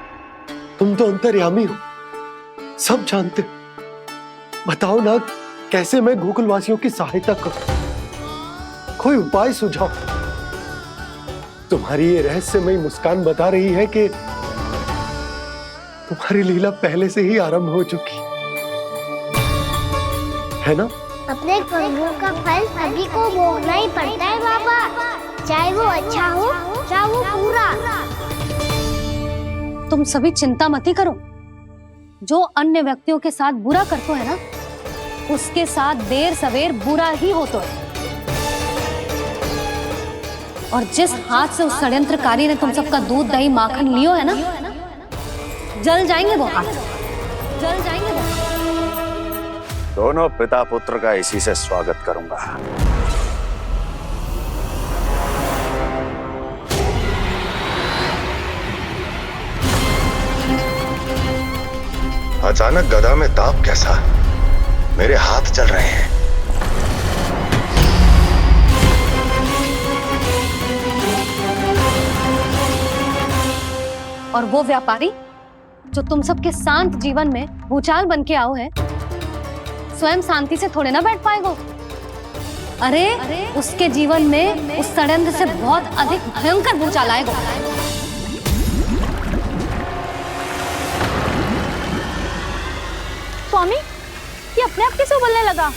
तुम तो अंतर्यामी हो, सब जानते हो। बताओ ना, कैसे मैं गोकुलवासियों की सहायता करूं? कोई उपाय सुझाओ। तुम्हारी ये रहस्यमयी मुस्कान बता रही है कि तुम्हारी लीला पहले से ही आरंभ हो चुकी है ना?
अपने कर्मों का फल सभी को भोगना ही पड़ता है बाबा, चाहे वो अच्छा हो चाहे वो बुरा।
तुम सभी चिंता मत ही करो। जो अन्य व्यक्तियों के साथ बुरा करते है ना, उसके साथ देर सवेर बुरा ही होता है। और जिस हाथ से उस षड्यंत्रकारी ने तुम सबका दूध दही माखन लियो है ना, जल जाएंगे वो हाथ, जल जाएंगे वो।
दोनों पिता पुत्र का इसी से स्वागत करूंगा।
अचानक गदा में ताप कैसा? मेरे हाथ चल रहे हैं।
और वो व्यापारी जो तुम सबके शांत जीवन में भूचाल बन के आओ है, स्वयं शांति से थोड़े ना बैठ पाएगा। अरे उसके जीवन में उस षड्यंत्र से बहुत अधिक भयंकर भूचाल आएगा।
स्वामी, ये अपने आप कैसे उबलने लगा?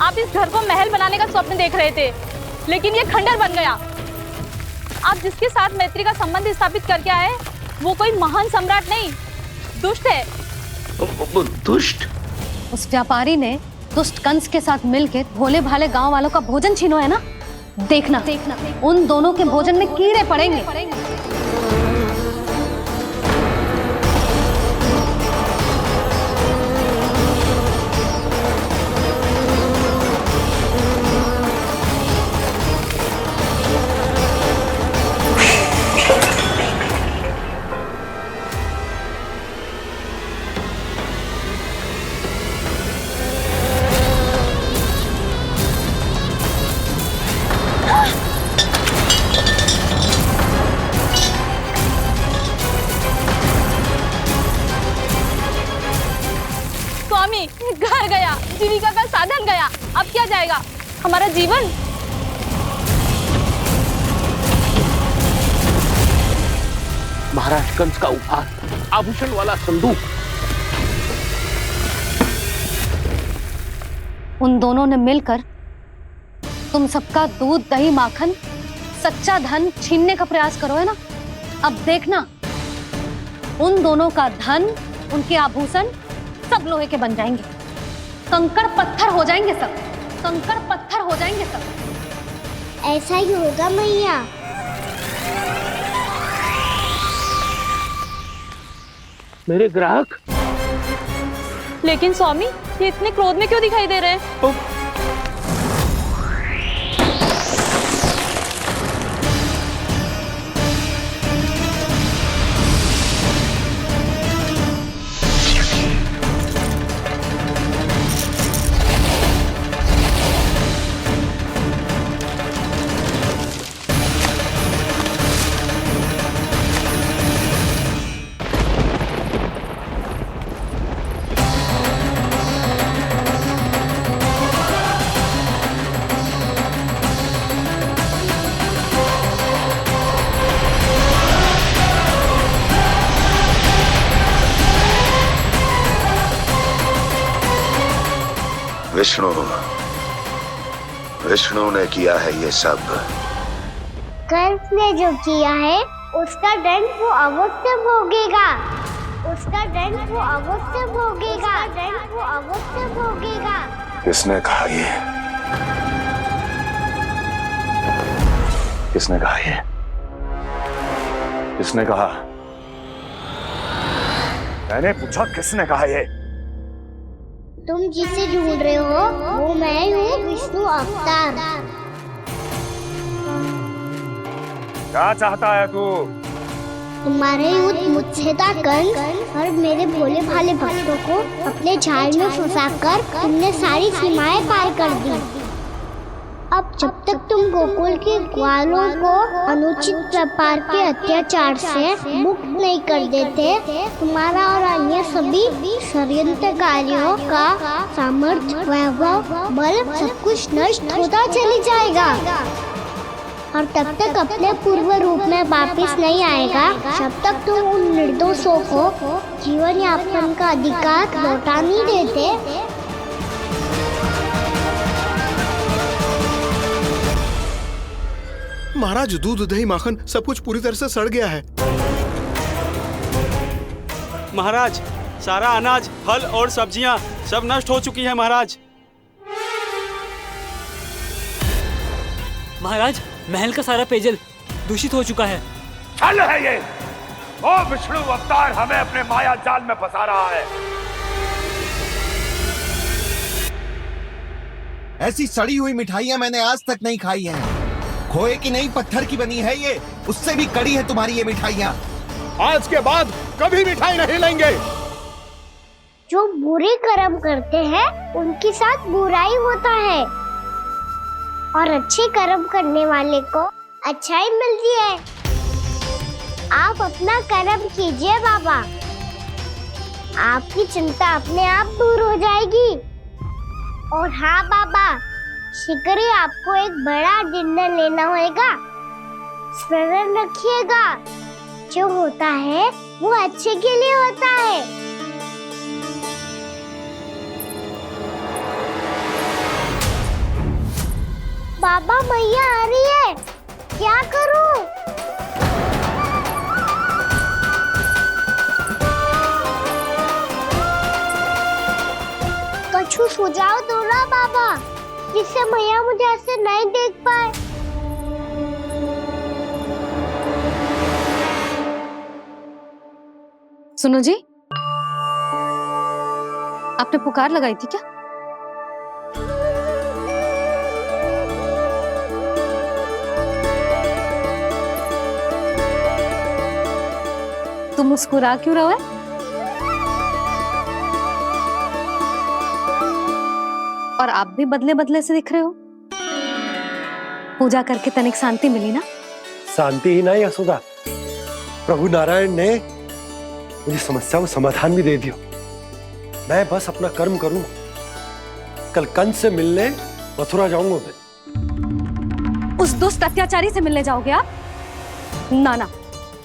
आप इस घर को महल बनाने का स्वप्न देख रहे थे, लेकिन ये खंडर बन गया। आप जिसके साथ मैत्री का संबंध स्थापित करके आए, वो कोई महान सम्राट नहीं, दुष्ट है।
दुष्ट?
उस व्यापारी ने दुष्ट कंस के साथ मिलकर भोले भाले गांव वालों का भोजन छीनो है ना। देखना उन दोनों के भोजन में कीड़े पड़ेंगे।
घर गया, जीविका का साधन गया, अब क्या जाएगा हमारा जीवन?
महाराज कंस का उपहार, आभूषण वाला संदूक।
उन दोनों ने मिलकर तुम सबका दूध दही माखन सच्चा धन छीनने का प्रयास करो है ना। अब देखना उन दोनों का धन, उनके आभूषण सब लोहे के बन जाएंगे, कंकड़ पत्थर हो जाएंगे सब, कंकड़ पत्थर हो जाएंगे सब।
ऐसा ही होगा मैया।
मेरे ग्राहक?
लेकिन स्वामी, ये इतने क्रोध में क्यों दिखाई दे रहे हैं?
विष्णु ने किया है ये सब।
कंस ने जो किया है उसका दंड वो अवश्य भोगेगा, उसका दंड वो अवश्य भोगेगा, दंड वो अवश्य भोगेगा।
किसने कहा ये? किसने कहा ये? किसने कहा? मैंने पूछा किसने कहा ये?
तुम जिसे ढूंढ रहे हो वो मैं हूँ, विष्णु अवतार।
क्या चाहता है तू?
तुम्हारे युद्ध मुझसे था कंस, और मेरे भोले भाले भक्तों को अपने जाल में फंसाकर तुमने सारी सीमाएं पार कर दी। अब जब तक तुम गोकुल के ग्वालों को अनुचित प्रकार के अत्याचार से मुक्त नहीं कर देते, तुम्हारा और अन्य सभी षड्यंत्रकारियों का सामर्थ्य, वैभव, बल सब कुछ नष्ट होता चली जाएगा, और तब तक अपने पूर्व रूप में वापस नहीं आएगा जब तक तुम उन निर्दोषों को जीवन यापन का अधिकार लौटा नहीं देते।
महाराज, दूध दही माखन सब कुछ पूरी तरह से सड़ गया है।
महाराज, सारा अनाज, फल और सब्जियां सब नष्ट हो चुकी है महाराज।
महाराज, महल का सारा पेयजल दूषित हो चुका है।
छल है ये। ओ विष्णु अवतार हमें अपने माया जाल में फंसा रहा है।
ऐसी सड़ी हुई मिठाइयां मैंने आज तक नहीं खाई हैं। खोए की नहीं, पत्थर की बनी है ये, उससे भी कड़ी है तुम्हारी ये मिठाइयां।
आज के बाद कभी मिठाई नहीं लेंगे।
जो बुरे कर्म करते हैं उनके साथ बुराई होता है, और अच्छे कर्म करने वाले को अच्छाई मिलती है। आप अपना कर्म कीजिए बाबा, आपकी चिंता अपने आप दूर हो जाएगी। और हाँ बाबा, शीघ्र ही आपको एक बड़ा डिनर लेना होगा। स्मरण रखिएगा, जो होता है वो अच्छे के लिए होता है। बाबा मैया आ रही है, क्या करूं? कछु सुझाव दो ना बाबा, जिससे मैया मुझे ऐसे नहीं देख पाए।
सुनो जी, आपने पुकार लगाई थी क्या? तुम मुस्कुरा क्यों रहे हो? और आप भी बदले बदले से दिख रहे हो। पूजा करके तनिक शांति मिली ना?
शांति ही नहीं यशोदा, प्रभु नारायण ने मुझे समस्या को समाधान भी दे दिया। मैं बस अपना कर्म करूं। कल कंस से मिलने मथुरा जाऊंगा मैं।
उस दुष्ट अत्याचारी से मिलने जाओगे आप? ना ना,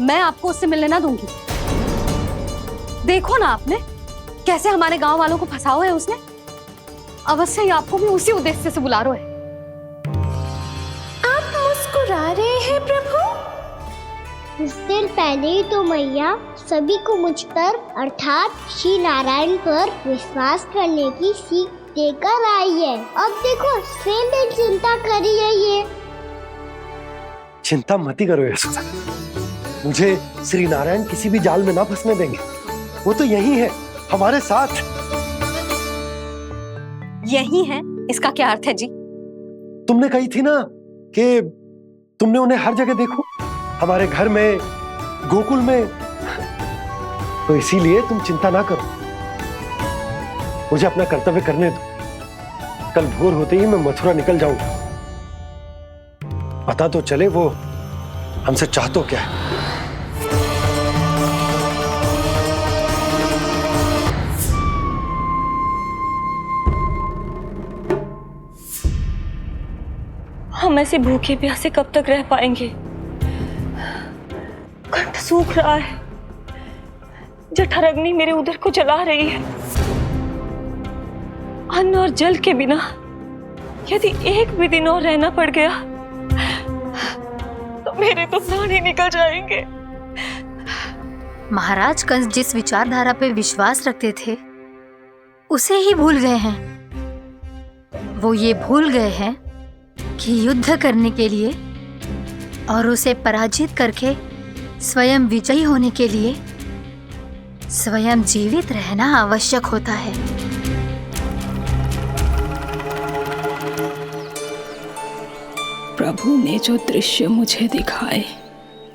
मैं आपको उससे मिलने ना दूंगी। देखो ना आपने कैसे हमारे गांव वालों को फंसाओ है उसने। अवश्य ही आपको भी उसी उद्देश्य से बुला रहा है।
आप मुस्कुरा रहे हैं प्रभु? कुछ देर पहले ही तो मैया सभी को मुझ पर अर्थात श्री नारायण पर विश्वास करने की सीख देकर आई है। अब देखो स्वयं भी चिंता करी है ये।
चिंता मत करो यशोदा, मुझे श्री नारायण किसी भी जाल में ना फंसने देंगे। वो तो यही है हमारे साथ।
यही है, इसका क्या अर्थ है जी?
तुमने कही थी ना कि तुमने उन्हें हर जगह देखो, हमारे घर में, गोकुल में। तो इसीलिए तुम चिंता ना करो, मुझे अपना कर्तव्य करने दो। कल भोर होते ही मैं मथुरा निकल जाऊंगा। पता तो चले वो हमसे चाहतो क्या है।
हम ऐसे भूखे प्यासे कब तक रह पाएंगे? कंठ सूख रहा है, जठराग्नि मेरे उदर को जला रही है। अन्न और जल के बिना यदि एक भी दिन और रहना पड़ गया तो मेरे तो प्राण ही निकल जाएंगे।
महाराज कंस जिस विचारधारा पे विश्वास रखते थे उसे ही भूल गए हैं। वो ये भूल गए हैं कि युद्ध करने के लिए और उसे पराजित करके स्वयं विजयी होने के लिए स्वयं जीवित रहना आवश्यक होता है।
प्रभु ने जो दृश्य मुझे दिखाए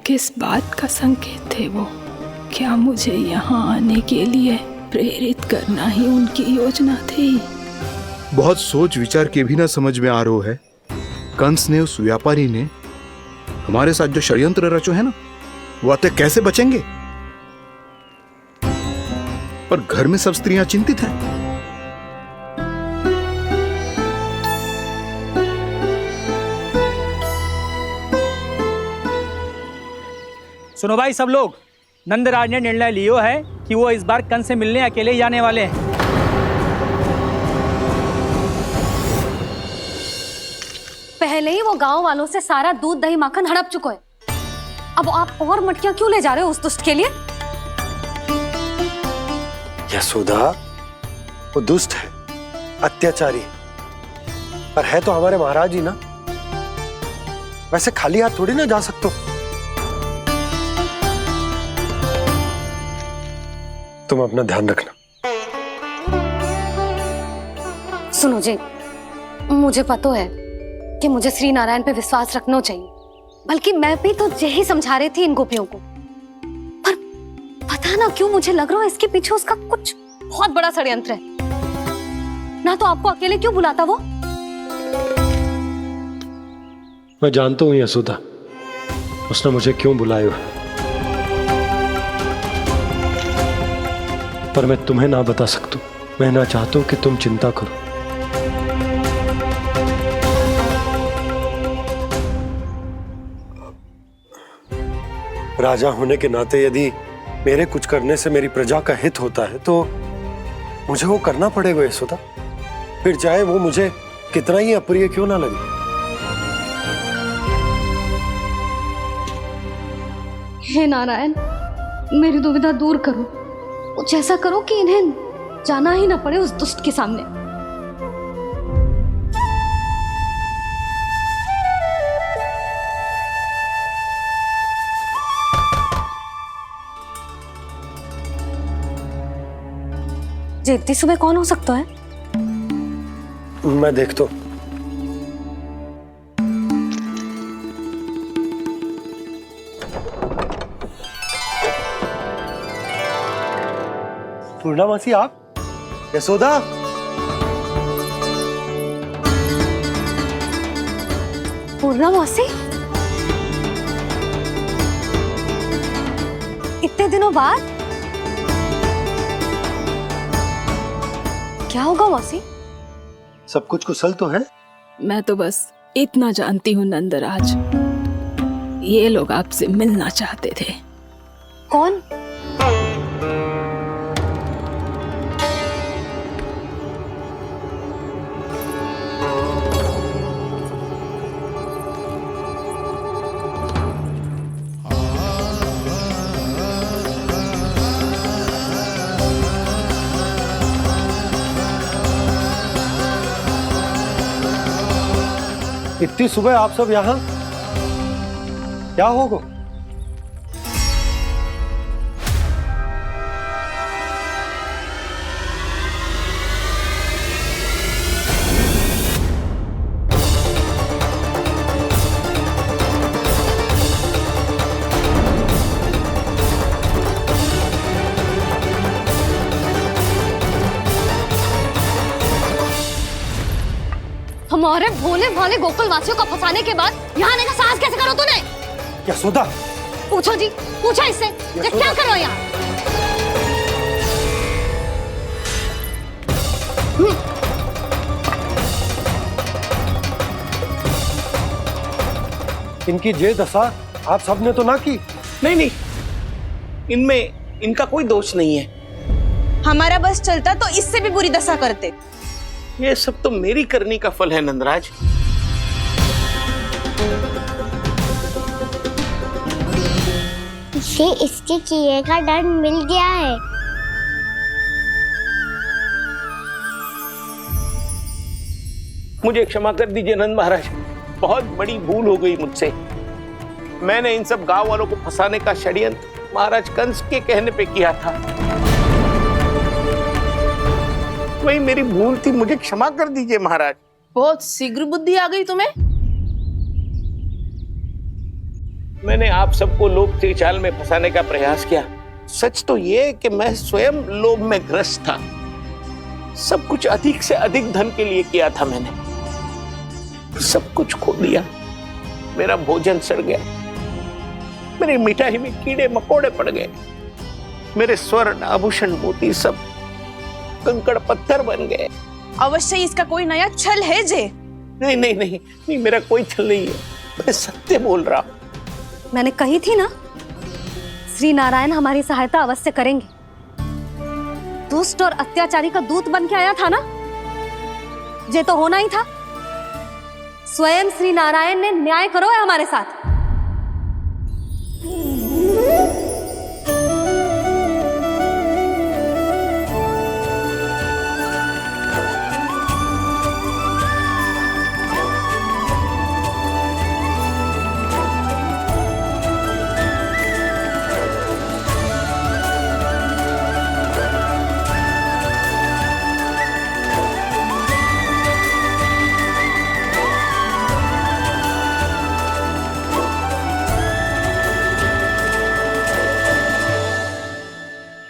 किस बात का संकेत थे वो? क्या मुझे यहाँ आने के लिए प्रेरित करना ही उनकी योजना थी?
बहुत सोच विचार के भी ना समझ में आ रहा है। कंस ने, उस व्यापारी ने हमारे साथ जो षड्यंत्र रचो है ना, वो आते कैसे बचेंगे? पर घर में सब स्त्रियां चिंतित हैं।
सुनो भाई सब लोग, नंदराज ने निर्णय लियो है कि वो इस बार कंस से मिलने अकेले जाने वाले हैं।
पहले ही वो गांव वालों से सारा दूध दही माखन हड़प चुका है। अब आप और मटकियां क्यों ले जा रहे हो उस दुष्ट के लिए?
यशोदा, वो दुष्ट है, अत्याचारी, पर है तो हमारे महाराज ही ना। वैसे खाली हाथ थोड़ी ना जा सकते हो। तुम अपना ध्यान रखना।
सुनो जी, मुझे पता है कि मुझे श्री नारायण पे विश्वास रखना चाहिए, बल्कि मैं भी तो यही समझा रही थी इन गोपियों को। पर पता ना क्यों मुझे लग रहा है इसके पीछे उसका कुछ बहुत बड़ा षड्यंत्र है। ना तो आपको अकेले क्यों बुलाता वो?
मैं जानता हूं यशोदा, उसने मुझे क्यों बुलाया है, पर मैं तुम्हें ना बता सकता। मैं ना चाहता हूं कि तुम चिंता करो। राजा होने के नाते यदि मेरे कुछ करने से मेरी प्रजा का हित होता है तो मुझे वो करना पड़ेगा यशोदा, फिर चाहे वो मुझे कितना ही अप्रिय क्यों ना लगे।
हे नारायण, मेरी दुविधा दूर करो। कुछ ऐसा करो कि इन्हें जाना ही ना पड़े उस दुष्ट के सामने। जी इतनी सुबह कौन हो सकता है?
मैं देखता हूं। पूर्णा मासी, आप? यशोदा?
पूर्णा मौसी, इतने दिनों बाद? क्या होगा मौसी?
सब कुछ कुशल तो है?
मैं तो बस इतना जानती हूँ नंदराज, ये लोग आपसे मिलना चाहते थे।
कौन?
इतनी सुबह आप सब यहाँ? क्या होगा?
हमारे भोले भाले गोकुल वासियों को फंसाने के बाद यहाँ आने का साहस कैसे करो तूने?
यशोदा!
पूछो जी, पूछो इससे, ये क्या करो यहाँ?
इनकी ये दशा आप सबने तो ना की?
नहीं नहीं, इनमें इनका कोई दोष नहीं है।
हमारा बस चलता तो इससे भी बुरी दशा करते।
ये सब तो मेरी करनी का फल है नंदराज।
इसे इसके किए का दंड मिल गया है।
मुझे क्षमा कर दीजिए नंद महाराज, बहुत बड़ी भूल हो गई मुझसे। मैंने इन सब गांव वालों को फंसाने का षड्यंत्र महाराज कंस के कहने पे किया था। वही मेरी भूल थी, मुझे क्षमा कर दीजिए महाराज।
बहुत शीघ्र बुद्धि आ गई तुम्हें।
मैंने आप सबको लोभ के जाल में फंसाने का प्रयास किया। सच तो ये कि मैं स्वयं लोभ में ग्रस्त था। सब कुछ अधिक से अधिक धन के लिए किया था मैंने। सब कुछ खो दिया। मेरा भोजन सड़ गया, मेरी मिठाई में कीड़े मकोड़े पड़ गए, मेरे स्वर्ण आभूषण मोती सब कंकड़ पत्थर बन गए।
अवश्य इसका कोई नया छल है जे।
नहीं नहीं नहीं नहीं, मेरा कोई छल नहीं है, मैं सत्य बोल रहा हूं।
मैंने कही थी ना, श्री नारायण हमारी सहायता अवश्य करेंगे। दुष्ट और अत्याचारी का दूत बन के आया था ना, ये तो होना ही था। स्वयं श्री नारायण ने न्याय करो है हमारे साथ।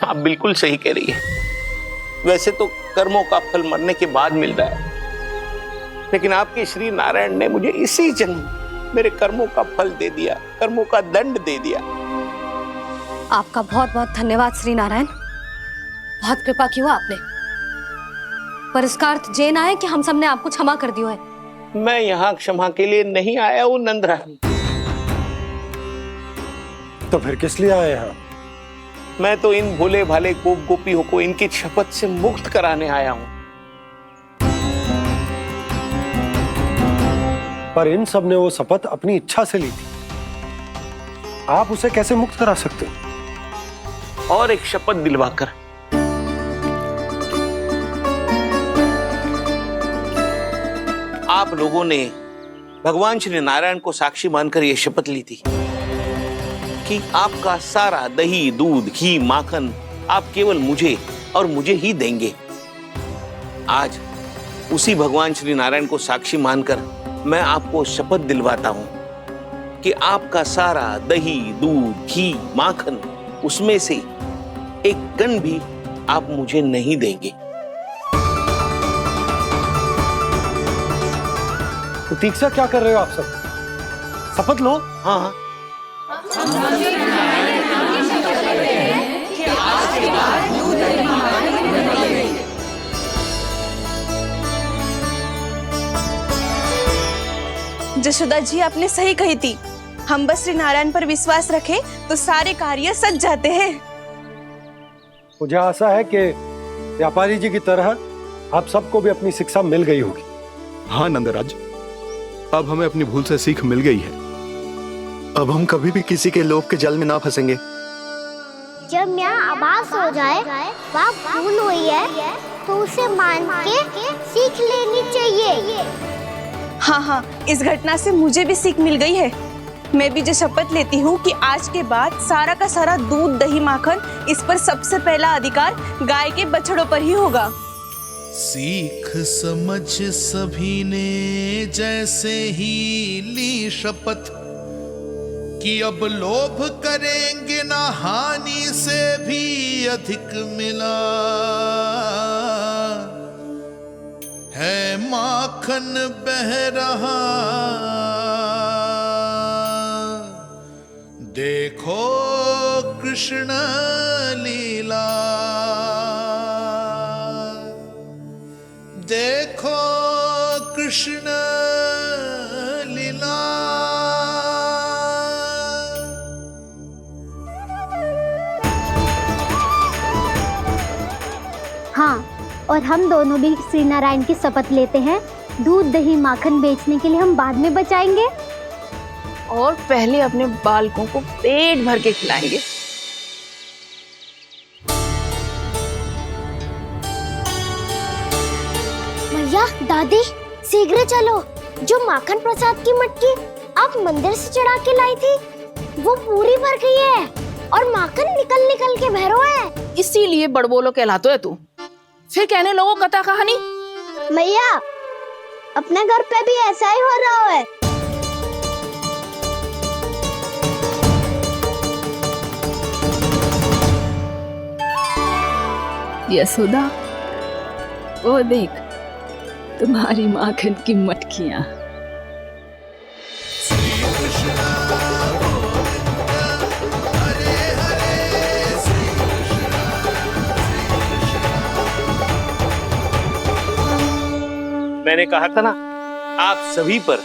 आप बिल्कुल सही कह रही है। वैसे तो कर्मों का फल मरने के बाद मिल रहा है, लेकिन आपके श्री नारायण ने मुझे इसी जन्म मेरे कर्मों का फल दे दिया, कर्मों का दंड दे दिया।
आपका बहुत बहुत धन्यवाद श्री नारायण, बहुत कृपा की हो आपने। पर इसका अर्थ ये ना है कि हम सबने आपको क्षमा कर दिया है।
मैं यहाँ क्षमा के लिए नहीं आया हूँ नंदराज।
तो फिर किस लिए आए हैं?
मैं तो इन भोले भाले गोप गोपियों को इनकी शपथ से मुक्त कराने आया हूं।
पर इन सब ने वो शपथ अपनी इच्छा से ली थी। आप उसे कैसे मुक्त करा सकते हो?
और एक शपथ दिलवाकर। आप लोगों ने भगवान श्री नारायण को साक्षी मानकर यह शपथ ली थी कि आपका सारा दही, दूध, घी, माखन आप केवल मुझे और मुझे ही देंगे। आज उसी भगवान श्री नारायण को साक्षी मानकर मैं आपको शपथ दिलवाता हूं कि आपका सारा दही, दूध, घी, माखन उसमें से एक कण भी आप मुझे नहीं देंगे।
प्रतीक्षा क्या कर रहे हो आप सब? शपथ लो।
हाँ
जशोदा जी, आपने सही कही थी। हम बस श्री नारायण पर विश्वास रखें तो सारे कार्य सज जाते हैं।
मुझे आशा है कि व्यापारी जी की तरह आप सबको भी अपनी शिक्षा मिल गई होगी।
हाँ नंदराज, अब हमें अपनी भूल से सीख मिल गई है।
अब हम कभी भी किसी के लोभ के जल में ना फंसेंगे।
जब यहाँ आभास हो जाए वहाँ भूल हुई है तो उसे मान के सीख लेनी चाहिए।
हाँ हाँ, इस घटना से मुझे भी सीख मिल गई है। मैं भी जो शपथ लेती हूँ कि आज के बाद सारा का सारा दूध, दही, माखन इस पर सबसे पहला अधिकार गाय के बछड़ों पर ही होगा।
सीख समझ सभी ने जैसे ही ली शपथ कि अब लोभ करेंगे ना हानि से भी अधिक मिला है, माखन बह रहा देखो कृष्ण लीला, देखो कृष्ण लीला।
हाँ, और हम दोनों भी श्री नारायण की शपथ लेते हैं, दूध, दही, माखन बेचने के लिए हम बाद में बचाएंगे
और पहले अपने बालकों को पेट भर के खिलाएंगे।
मैया, दादी, शीघ्र चलो। जो माखन प्रसाद की मटकी आप मंदिर से चढ़ा के लाई थी वो पूरी भर गई है और माखन निकल निकल के भरो है।
इसीलिए बड़बोलो कहलाते है तू। फिर कहने लोगों कथा कहानी।
मैया, अपने घर पे भी ऐसा ही हो रहा है।
यशोदा, वो देख तुम्हारी माखन की मटकियां।
मैंने कहा था ना, आप सभी पर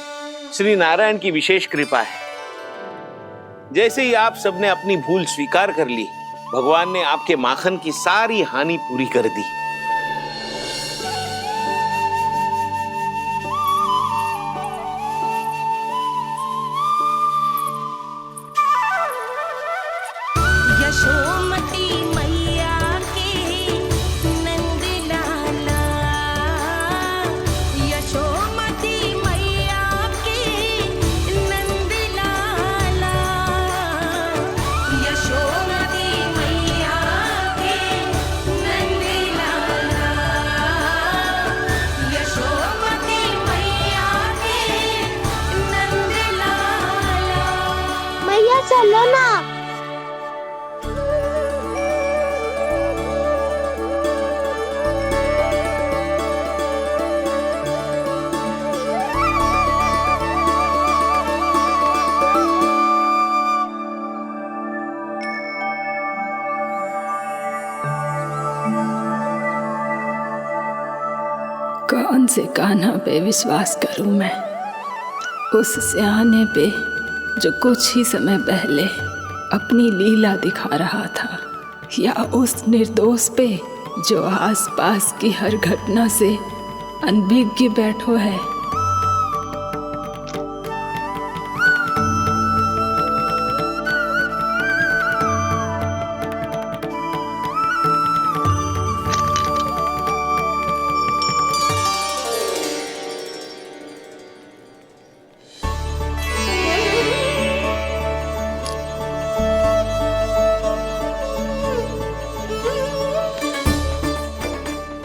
श्री नारायण की विशेष कृपा है। जैसे ही आप सबने अपनी भूल स्वीकार कर ली, भगवान ने आपके माखन की सारी हानि पूरी कर दी।
यशोमती मैया के नंद लाला, यशोमती मैया के नंद लाला, यशोमती मैया के नंद लाला, यशोमती मैया के नंद लाला।
मैया चलो ना।
कौन से कान्हा पे विश्वास करूं मैं? उस सियाने पे जो कुछ ही समय पहले अपनी लीला दिखा रहा था, या उस निर्दोष पे जो आसपास की हर घटना से अनभिज्ञ बैठो है।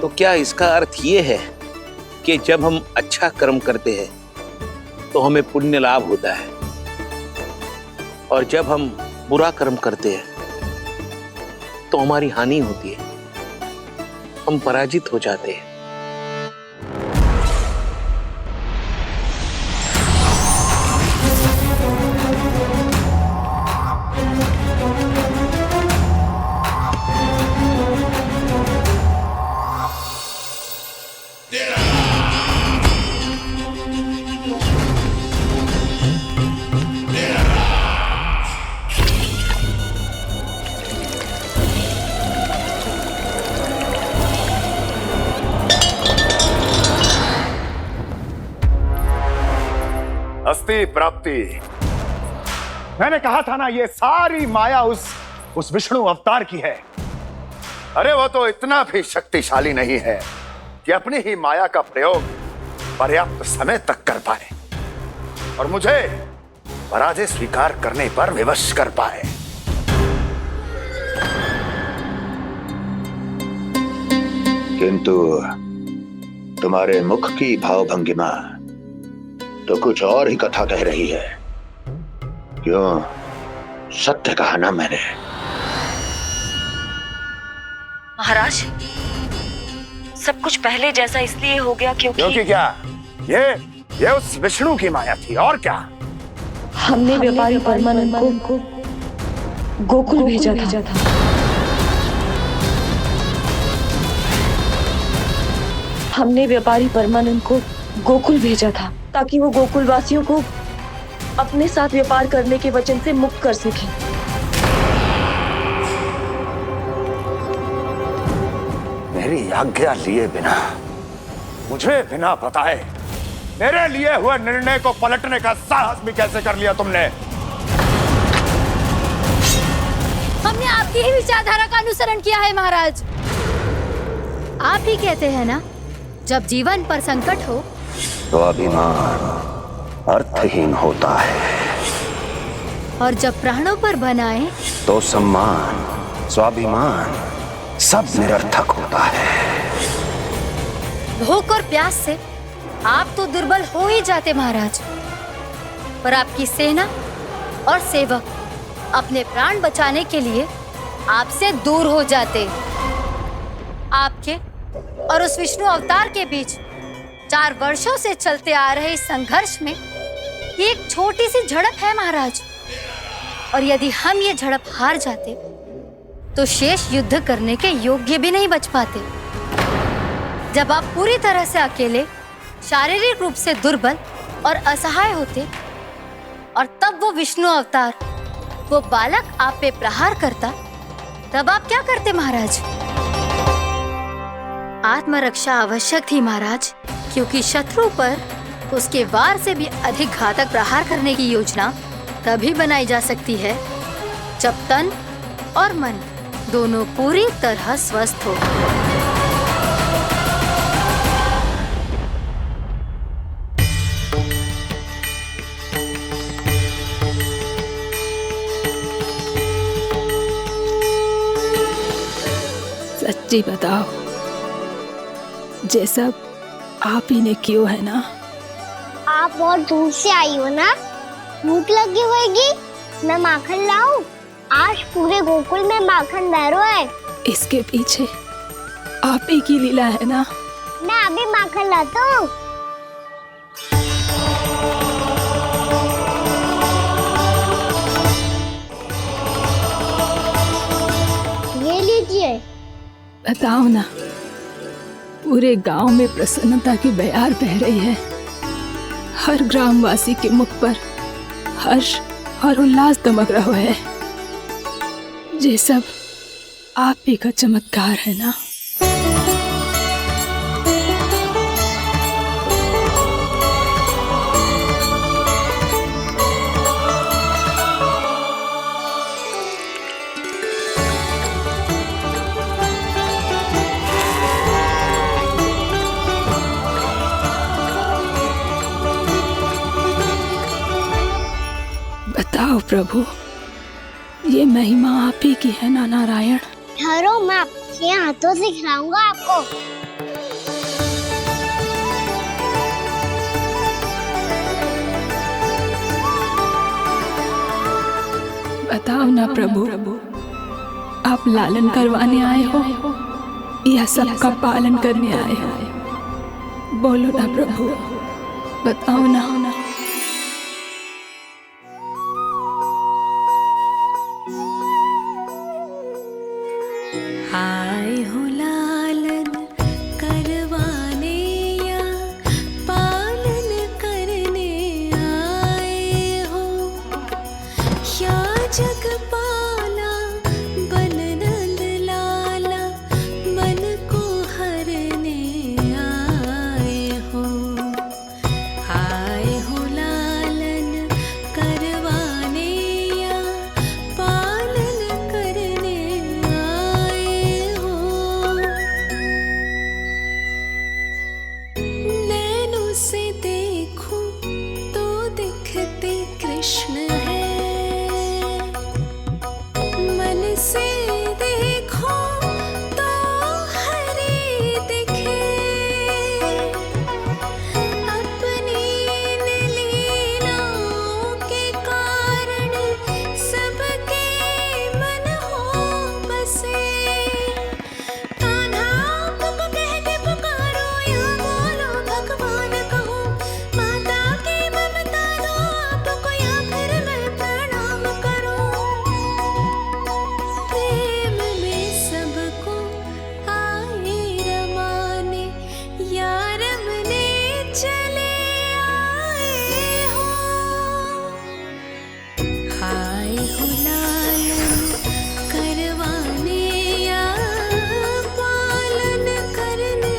तो क्या इसका अर्थ ये है कि जब हम अच्छा कर्म करते हैं तो हमें पुण्य लाभ होता है, और जब हम बुरा कर्म करते हैं तो हमारी हानि होती है, हम पराजित हो जाते हैं।
अस्ति प्राप्ति। मैंने कहा था ना, ये सारी माया उस विष्णु अवतार की है। अरे वो तो इतना भी शक्तिशाली नहीं है कि अपनी ही माया का प्रयोग पर्याप्त समय तक कर पाए और मुझे पराजय स्वीकार करने पर विवश कर पाए।
किंतु तुम्हारे मुख की भावभंगिमा तो कुछ और ही कथा कह रही है। क्यों? सत्य कहा ना मैंने।
महाराज, सब कुछ पहले जैसा इसलिए हो गया क्योंकि
क्या? ये उस विष्णु की माया थी, और क्या?
हमने व्यापारी परमानंद को गोकुल भेजा था। हमने व्यापारी परमानंद को गोकुल भेजा था ताकि वो गोकुल वासियों को अपने साथ व्यापार करने के वचन से मुक्त कर सके।
मेरी आज्ञा लिए बिना, मुझे बिना बताए मेरे लिए हुए निर्णय को पलटने का साहस भी कैसे कर लिया तुमने?
हमने आपकी ही विचारधारा का अनुसरण किया है महाराज। आप ही कहते हैं ना, जब जीवन पर संकट हो
तो अभिमान अर्थहीन होता है,
और जब प्राणों पर बनाए
तो सम्मान स्वाभिमान सब निरर्थक होता है।
भूख और प्यास से आप तो दुर्बल हो ही जाते महाराज, पर आपकी सेना और सेवक अपने प्राण बचाने के लिए आपसे दूर हो जाते। आपके और उस विष्णु अवतार के बीच 4 वर्षों से चलते आ रहे इस संघर्ष में ये एक छोटी सी झड़प है महाराज, और यदि हम ये झड़प हार जाते तो शेष युद्ध करने के योग्य भी नहीं बच पाते। जब आप पूरी तरह से अकेले, शारीरिक रूप से दुर्बल और असहाय होते, और तब वो विष्णु अवतार, वो बालक आप पे प्रहार करता, तब आप क्या करते महाराज? आत्मरक्षा आवश्यक थी महाराज, क्योंकि शत्रु पर उसके वार से भी अधिक घातक प्रहार करने की योजना तभी बनाई जा सकती है जब तन और मन दोनों पूरी तरह स्वस्थ हो।
सच्ची बताओ, ये सब आप ही ने क्यों है ना?
आप बहुत दूर से आई हो ना, भूख लगी होगी। मैं माखन लाऊं? आज पूरे गोकुल में माखन बह रहा है।
इसके पीछे आप ही की लीला है ना?
मैं अभी माखन लाता हूँ। ये लीजिए।
बताओ ना, पूरे गांव में प्रसन्नता की बयार बह रही है। हर ग्रामवासी के मुख पर हर्ष और उल्लास दमक रहा है। ये सब आप ही का चमत्कार है ना? बताओ प्रभु, ये महिमा आप ही की है ना नारायण?
ठहरो, मैं आपकी अपने हाथों से खिलाऊंगा आपको।
बताओ ना प्रभु, आप लालन करवाने आए हो या सबका पालन करने आए हो? बोलो ना प्रभु, बताओ ना।
आए हो लालन करवाने या पालन करने आए हो, या जगपाला बन नंद लाला मन को हरने आए हो। आए हो लालन करवाने या पालन करने आए हो। नैनों से देखूं तो दिखते कृष्ण है, मन से देखो तो हरि दिखे। अपनी इन लीलाओं के कारण सबके मन हो बसे। कान्हा आपको कह के पुकारो या बोलो भगवान कहो, माता की ममता दो आपको या फिर मैं प्रणाम करूं। प्रेम में सबको आए रमाने, या रमने चले आए हो। आए हो लालन करवाने या पालन करने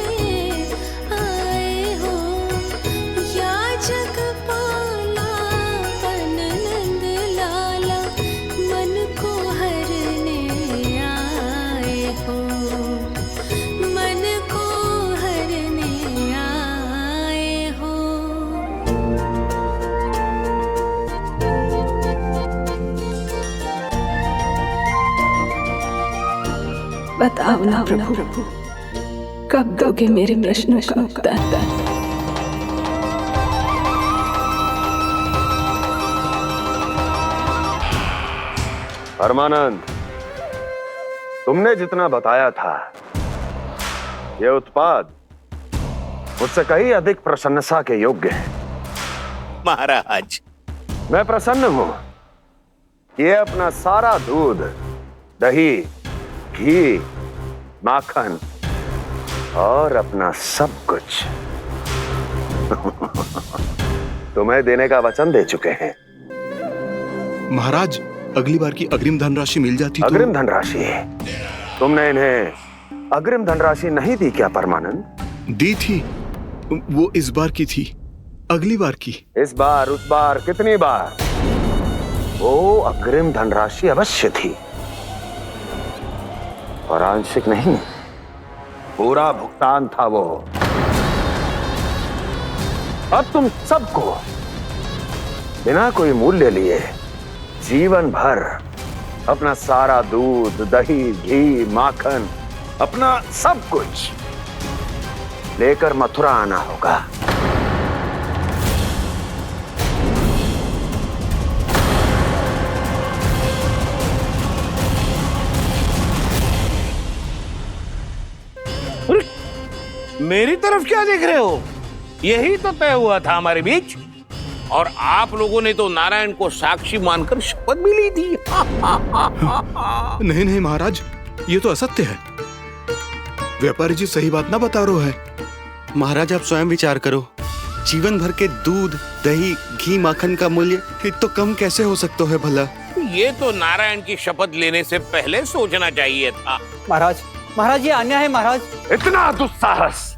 आए हो, या जगपाला बन नंद लाला मन को हरने आए हो। मन को हरने आए हो।
बताओ ना प्रभु, कब दोगे मेरे प्रश्नों का उत्तर?
परमानंद, तुमने जितना बताया था, ये उत्पाद मुझसे कहीं अधिक प्रशंसा के योग्य है।
महाराज,
मैं प्रसन्न हूं। ये अपना सारा दूध, दही, घी, माखन और अपना सब कुछ तुम्हें देने का वचन दे चुके हैं।
महाराज, अगली बार की अग्रिम धनराशि मिल जाती तो।
अग्रिम धनराशि? तुमने इन्हें अग्रिम धनराशि नहीं दी क्या परमानंद?
दी थी, वो इस बार की थी, अगली बार की।
इस बार, उस बार, कितनी बार? वो अग्रिम धनराशि अवश्य थी, और आंशिक नहीं, पूरा भुगतान था वो। अब तुम सबको बिना कोई मूल्य लिए जीवन भर अपना सारा दूध, दही, घी, माखन, अपना सब कुछ लेकर मथुरा आना होगा।
मेरी तरफ क्या देख रहे हो? यही तो तय हुआ था हमारे बीच, और आप लोगों ने तो नारायण को साक्षी मानकर शपथ भी ली थी।
नहीं नहीं महाराज, ये तो असत्य है। व्यापारी जी सही बात ना बता रहे हैं।
महाराज, आप स्वयं विचार करो, जीवन भर के दूध, दही, घी, माखन का मूल्य तो कम कैसे हो सकता है भला?
ये तो नारायण की शपथ लेने से पहले सोचना चाहिए था।
महाराज, महाराज, ये अन्याय है महाराज।
इतना दुस्साहस!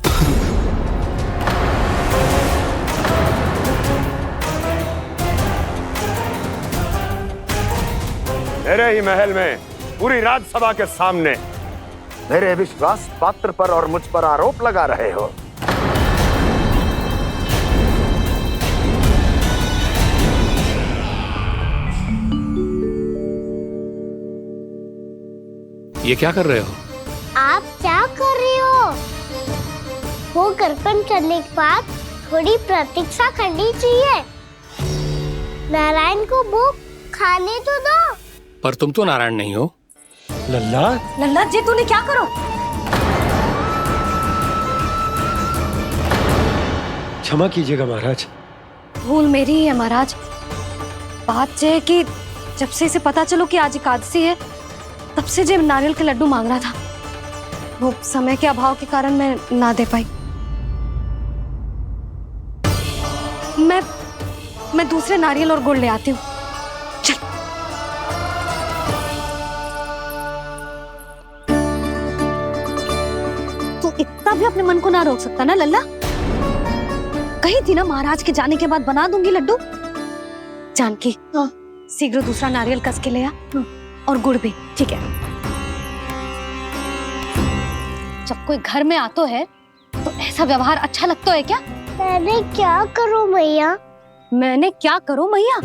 मेरे ही महल में पूरी राज्यसभा के सामने मेरे विश्वास पात्र पर और मुझ पर आरोप लगा रहे हो।
ये क्या कर रहे हो?
आप क्या कर रही हो? वो कर्पण करने के बाद थोड़ी प्रतीक्षा करनी चाहिए। नारायण को भूख खाने तो दो।
पर तुम तो नारायण नहीं हो।
लल्ला
लल्ला जी तूने क्या करो?
क्षमा कीजिएगा महाराज।
भूल मेरी ही है महाराज। बात ये है कि जब से इसे पता चलो कि आज एकादशी है, तब से जब नारियल के लड्डू मांग रहा था, वो समय के अभाव के कारण मैं ना दे पाई। मैं दूसरे नारियल और गुड़ ले आती हूँ। चल। तू इतना भी अपने मन को ना रोक सकता ना लल्ला? कही थी ना महाराज के जाने के बाद बना दूंगी लड्डू। जानकी शीघ्र दूसरा नारियल कस के ले आ और गुड़ भी। ठीक है। जब कोई घर में आता है तो ऐसा व्यवहार अच्छा लगता है क्या?
मैंने क्या करूं मैया?
मैंने क्या करूं मैया?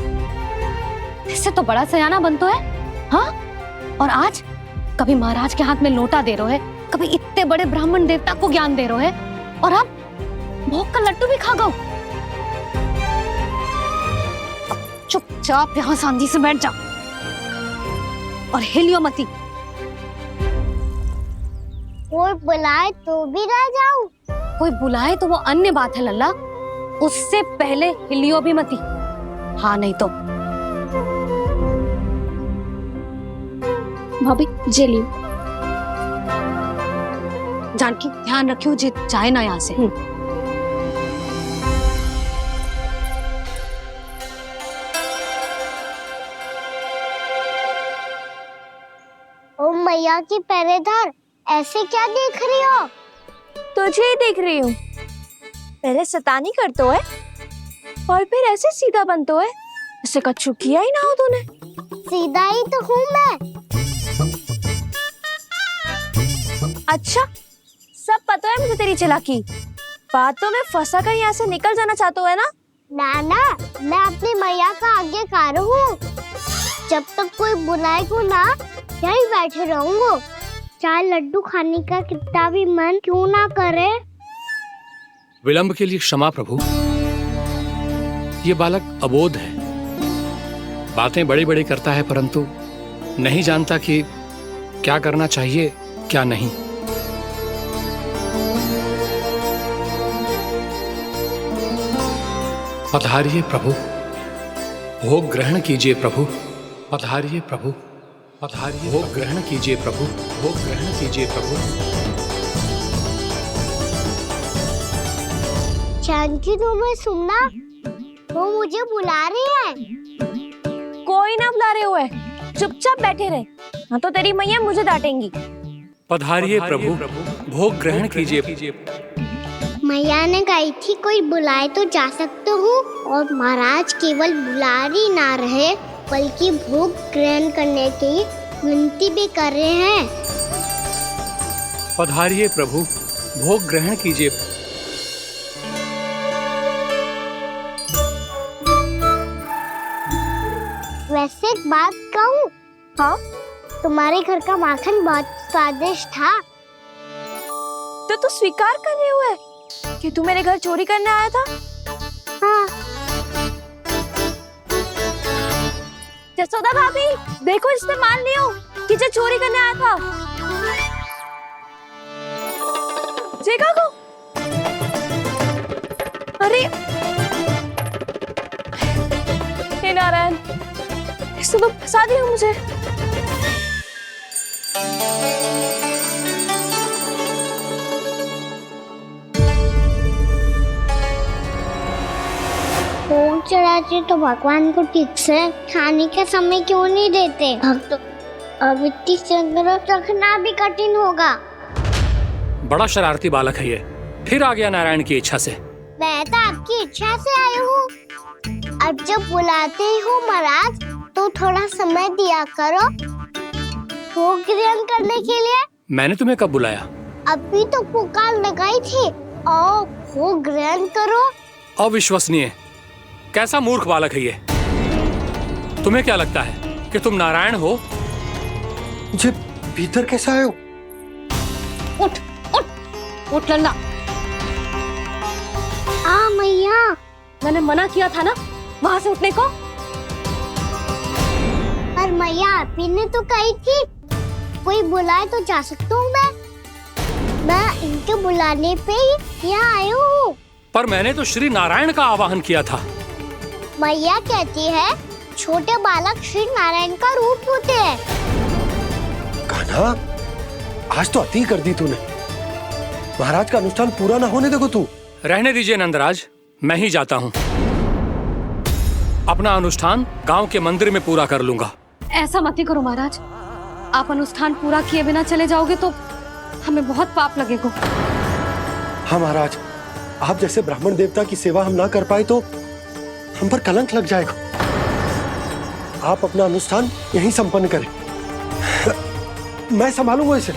इससे तो बड़ा सयाना बनतो है। हाँ? और आज कभी महाराज के हाथ में लोटा दे रहे है, कभी इतने बड़े ब्राह्मण देवता को ज्ञान दे रहे है, और अब भोग का लड्डू भी खा गो। चुपचाप यहाँ शांति से बैठ जाओ और हिलियो मती।
कोई बुलाए तो भी ना जाऊं?
कोई बुलाए तो वो अन्य बात है लल्ला, उससे पहले हिलियो भी मती। हाँ नहीं तो।
भाभी जे लियो।
जानकी ध्यान रखियो जे जाए ना यहाँ से।
ओ मैया की पहरेदार, ऐसे क्या देख रही हो?
तुझे ही देख रही हूँ। पहले शैतानी करतो है और फिर ऐसे सीधा बनतो है, इससे कछु किया ही ना हो तूने।
सीधा ही तो हूँ मैं।
अच्छा, सब पता है मुझे तेरी चालाकी। बातों में फंसा कर यहाँ से निकल जाना चाहते है ना?
नाना, मैं अपनी मैया का आज्ञाकार हूँ। जब तक कोई बुलाएगा ना, यहीं बैठे रहूंगा। चाहे लड्डू खाने का कितना भी मन क्यों ना करे।
विलंब के लिए क्षमा प्रभु। ये बालक अबोध है, बातें बड़ी बड़ी करता है, परंतु नहीं जानता कि क्या करना चाहिए क्या नहीं। पधारिए प्रभु, भोग ग्रहण कीजिए प्रभु। पधारिए प्रभु, पधारिए। भोग ग्रहण कीजिए प्रभु, भोग ग्रहण कीजिए प्रभु।
जानकी तुम्हें सुनना, वो मुझे बुला रहे हैं।
कोई ना बुला रहे हुए, चुपचाप बैठे रहे, हाँ तो तेरी मैया मुझे डांटेंगी।
पधारिए प्रभु, भोग ग्रहण कीजिए।
मैया ने कही थी कोई बुलाए तो जा सकते हूँ, और महाराज केवल बुला ही ना रहे बल्कि भोग ग्रहण करने की विनती भी कर रहे हैं।
पधारिए प्रभु, भोग ग्रहण कीजिए।
वैसे एक बात कहूँ? हाँ? तुम्हारे घर का माखन बहुत स्वादिष्ट था।
तो तू स्वीकार कर रहे हुए कि तू मेरे घर चोरी करने आया था?
हाँ।
जसोदा भाभी, देखो इसने मान लियो कि जो चोरी करने आया था। देखा को? अरे हे नारायण, इसने तो फंसा दिया मुझे।
भोग चढ़ाते तो भगवान को ठीक से खाने का समय क्यों नहीं देते? भक्त अब इतनी संग्रह रखना भी कठिन होगा।
बड़ा शरारती बालक है ये, फिर आ गया नारायण की इच्छा से।
मैं तो आपकी इच्छा से आई हूँ। अब जब बुलाते हो महाराज, तो थोड़ा समय दिया करो भोग ग्रहण करने के लिए।
मैंने तुम्हें कब बुलाया?
अभी तो पुकार लगाई थी, आओ भोग ग्रहण करो।
अविश्वसनीय, कैसा मूर्ख बालक है ये। तुम्हें क्या लगता है कि तुम नारायण हो?
मुझे भीतर कैसे आए हो?
उठ लल्ला।
मैया,
मैंने मना किया था ना वहां से उठने को।
पर मैया आप ही ने तो कही थी कोई बुलाए तो जा सकता हूँ मैं इनके बुलाने पे ही यहाँ आई हूँ।
पर मैंने तो श्री नारायण का आवाहन किया था।
मैया कहती है छोटे बालक श्री नारायण का रूप होते हैं।
कान्हा, आज तो अति कर दी तूने। महाराज का अनुष्ठान पूरा ना होने देखो तू।
रहने दीजिए नंदराज, मैं ही जाता हूँ। अपना अनुष्ठान गांव के मंदिर में पूरा कर लूंगा।
ऐसा मत ही करो महाराज, आप अनुष्ठान पूरा किए बिना चले जाओगे तो हमें बहुत पाप लगेगा।
हाँ महाराज, आप जैसे ब्राह्मण देवता की सेवा हम ना कर पाए तो हम पर कलंक लग जाएगा। आप अपना अनुष्ठान यहीं संपन्न करें, मैं संभालूंगा इसे।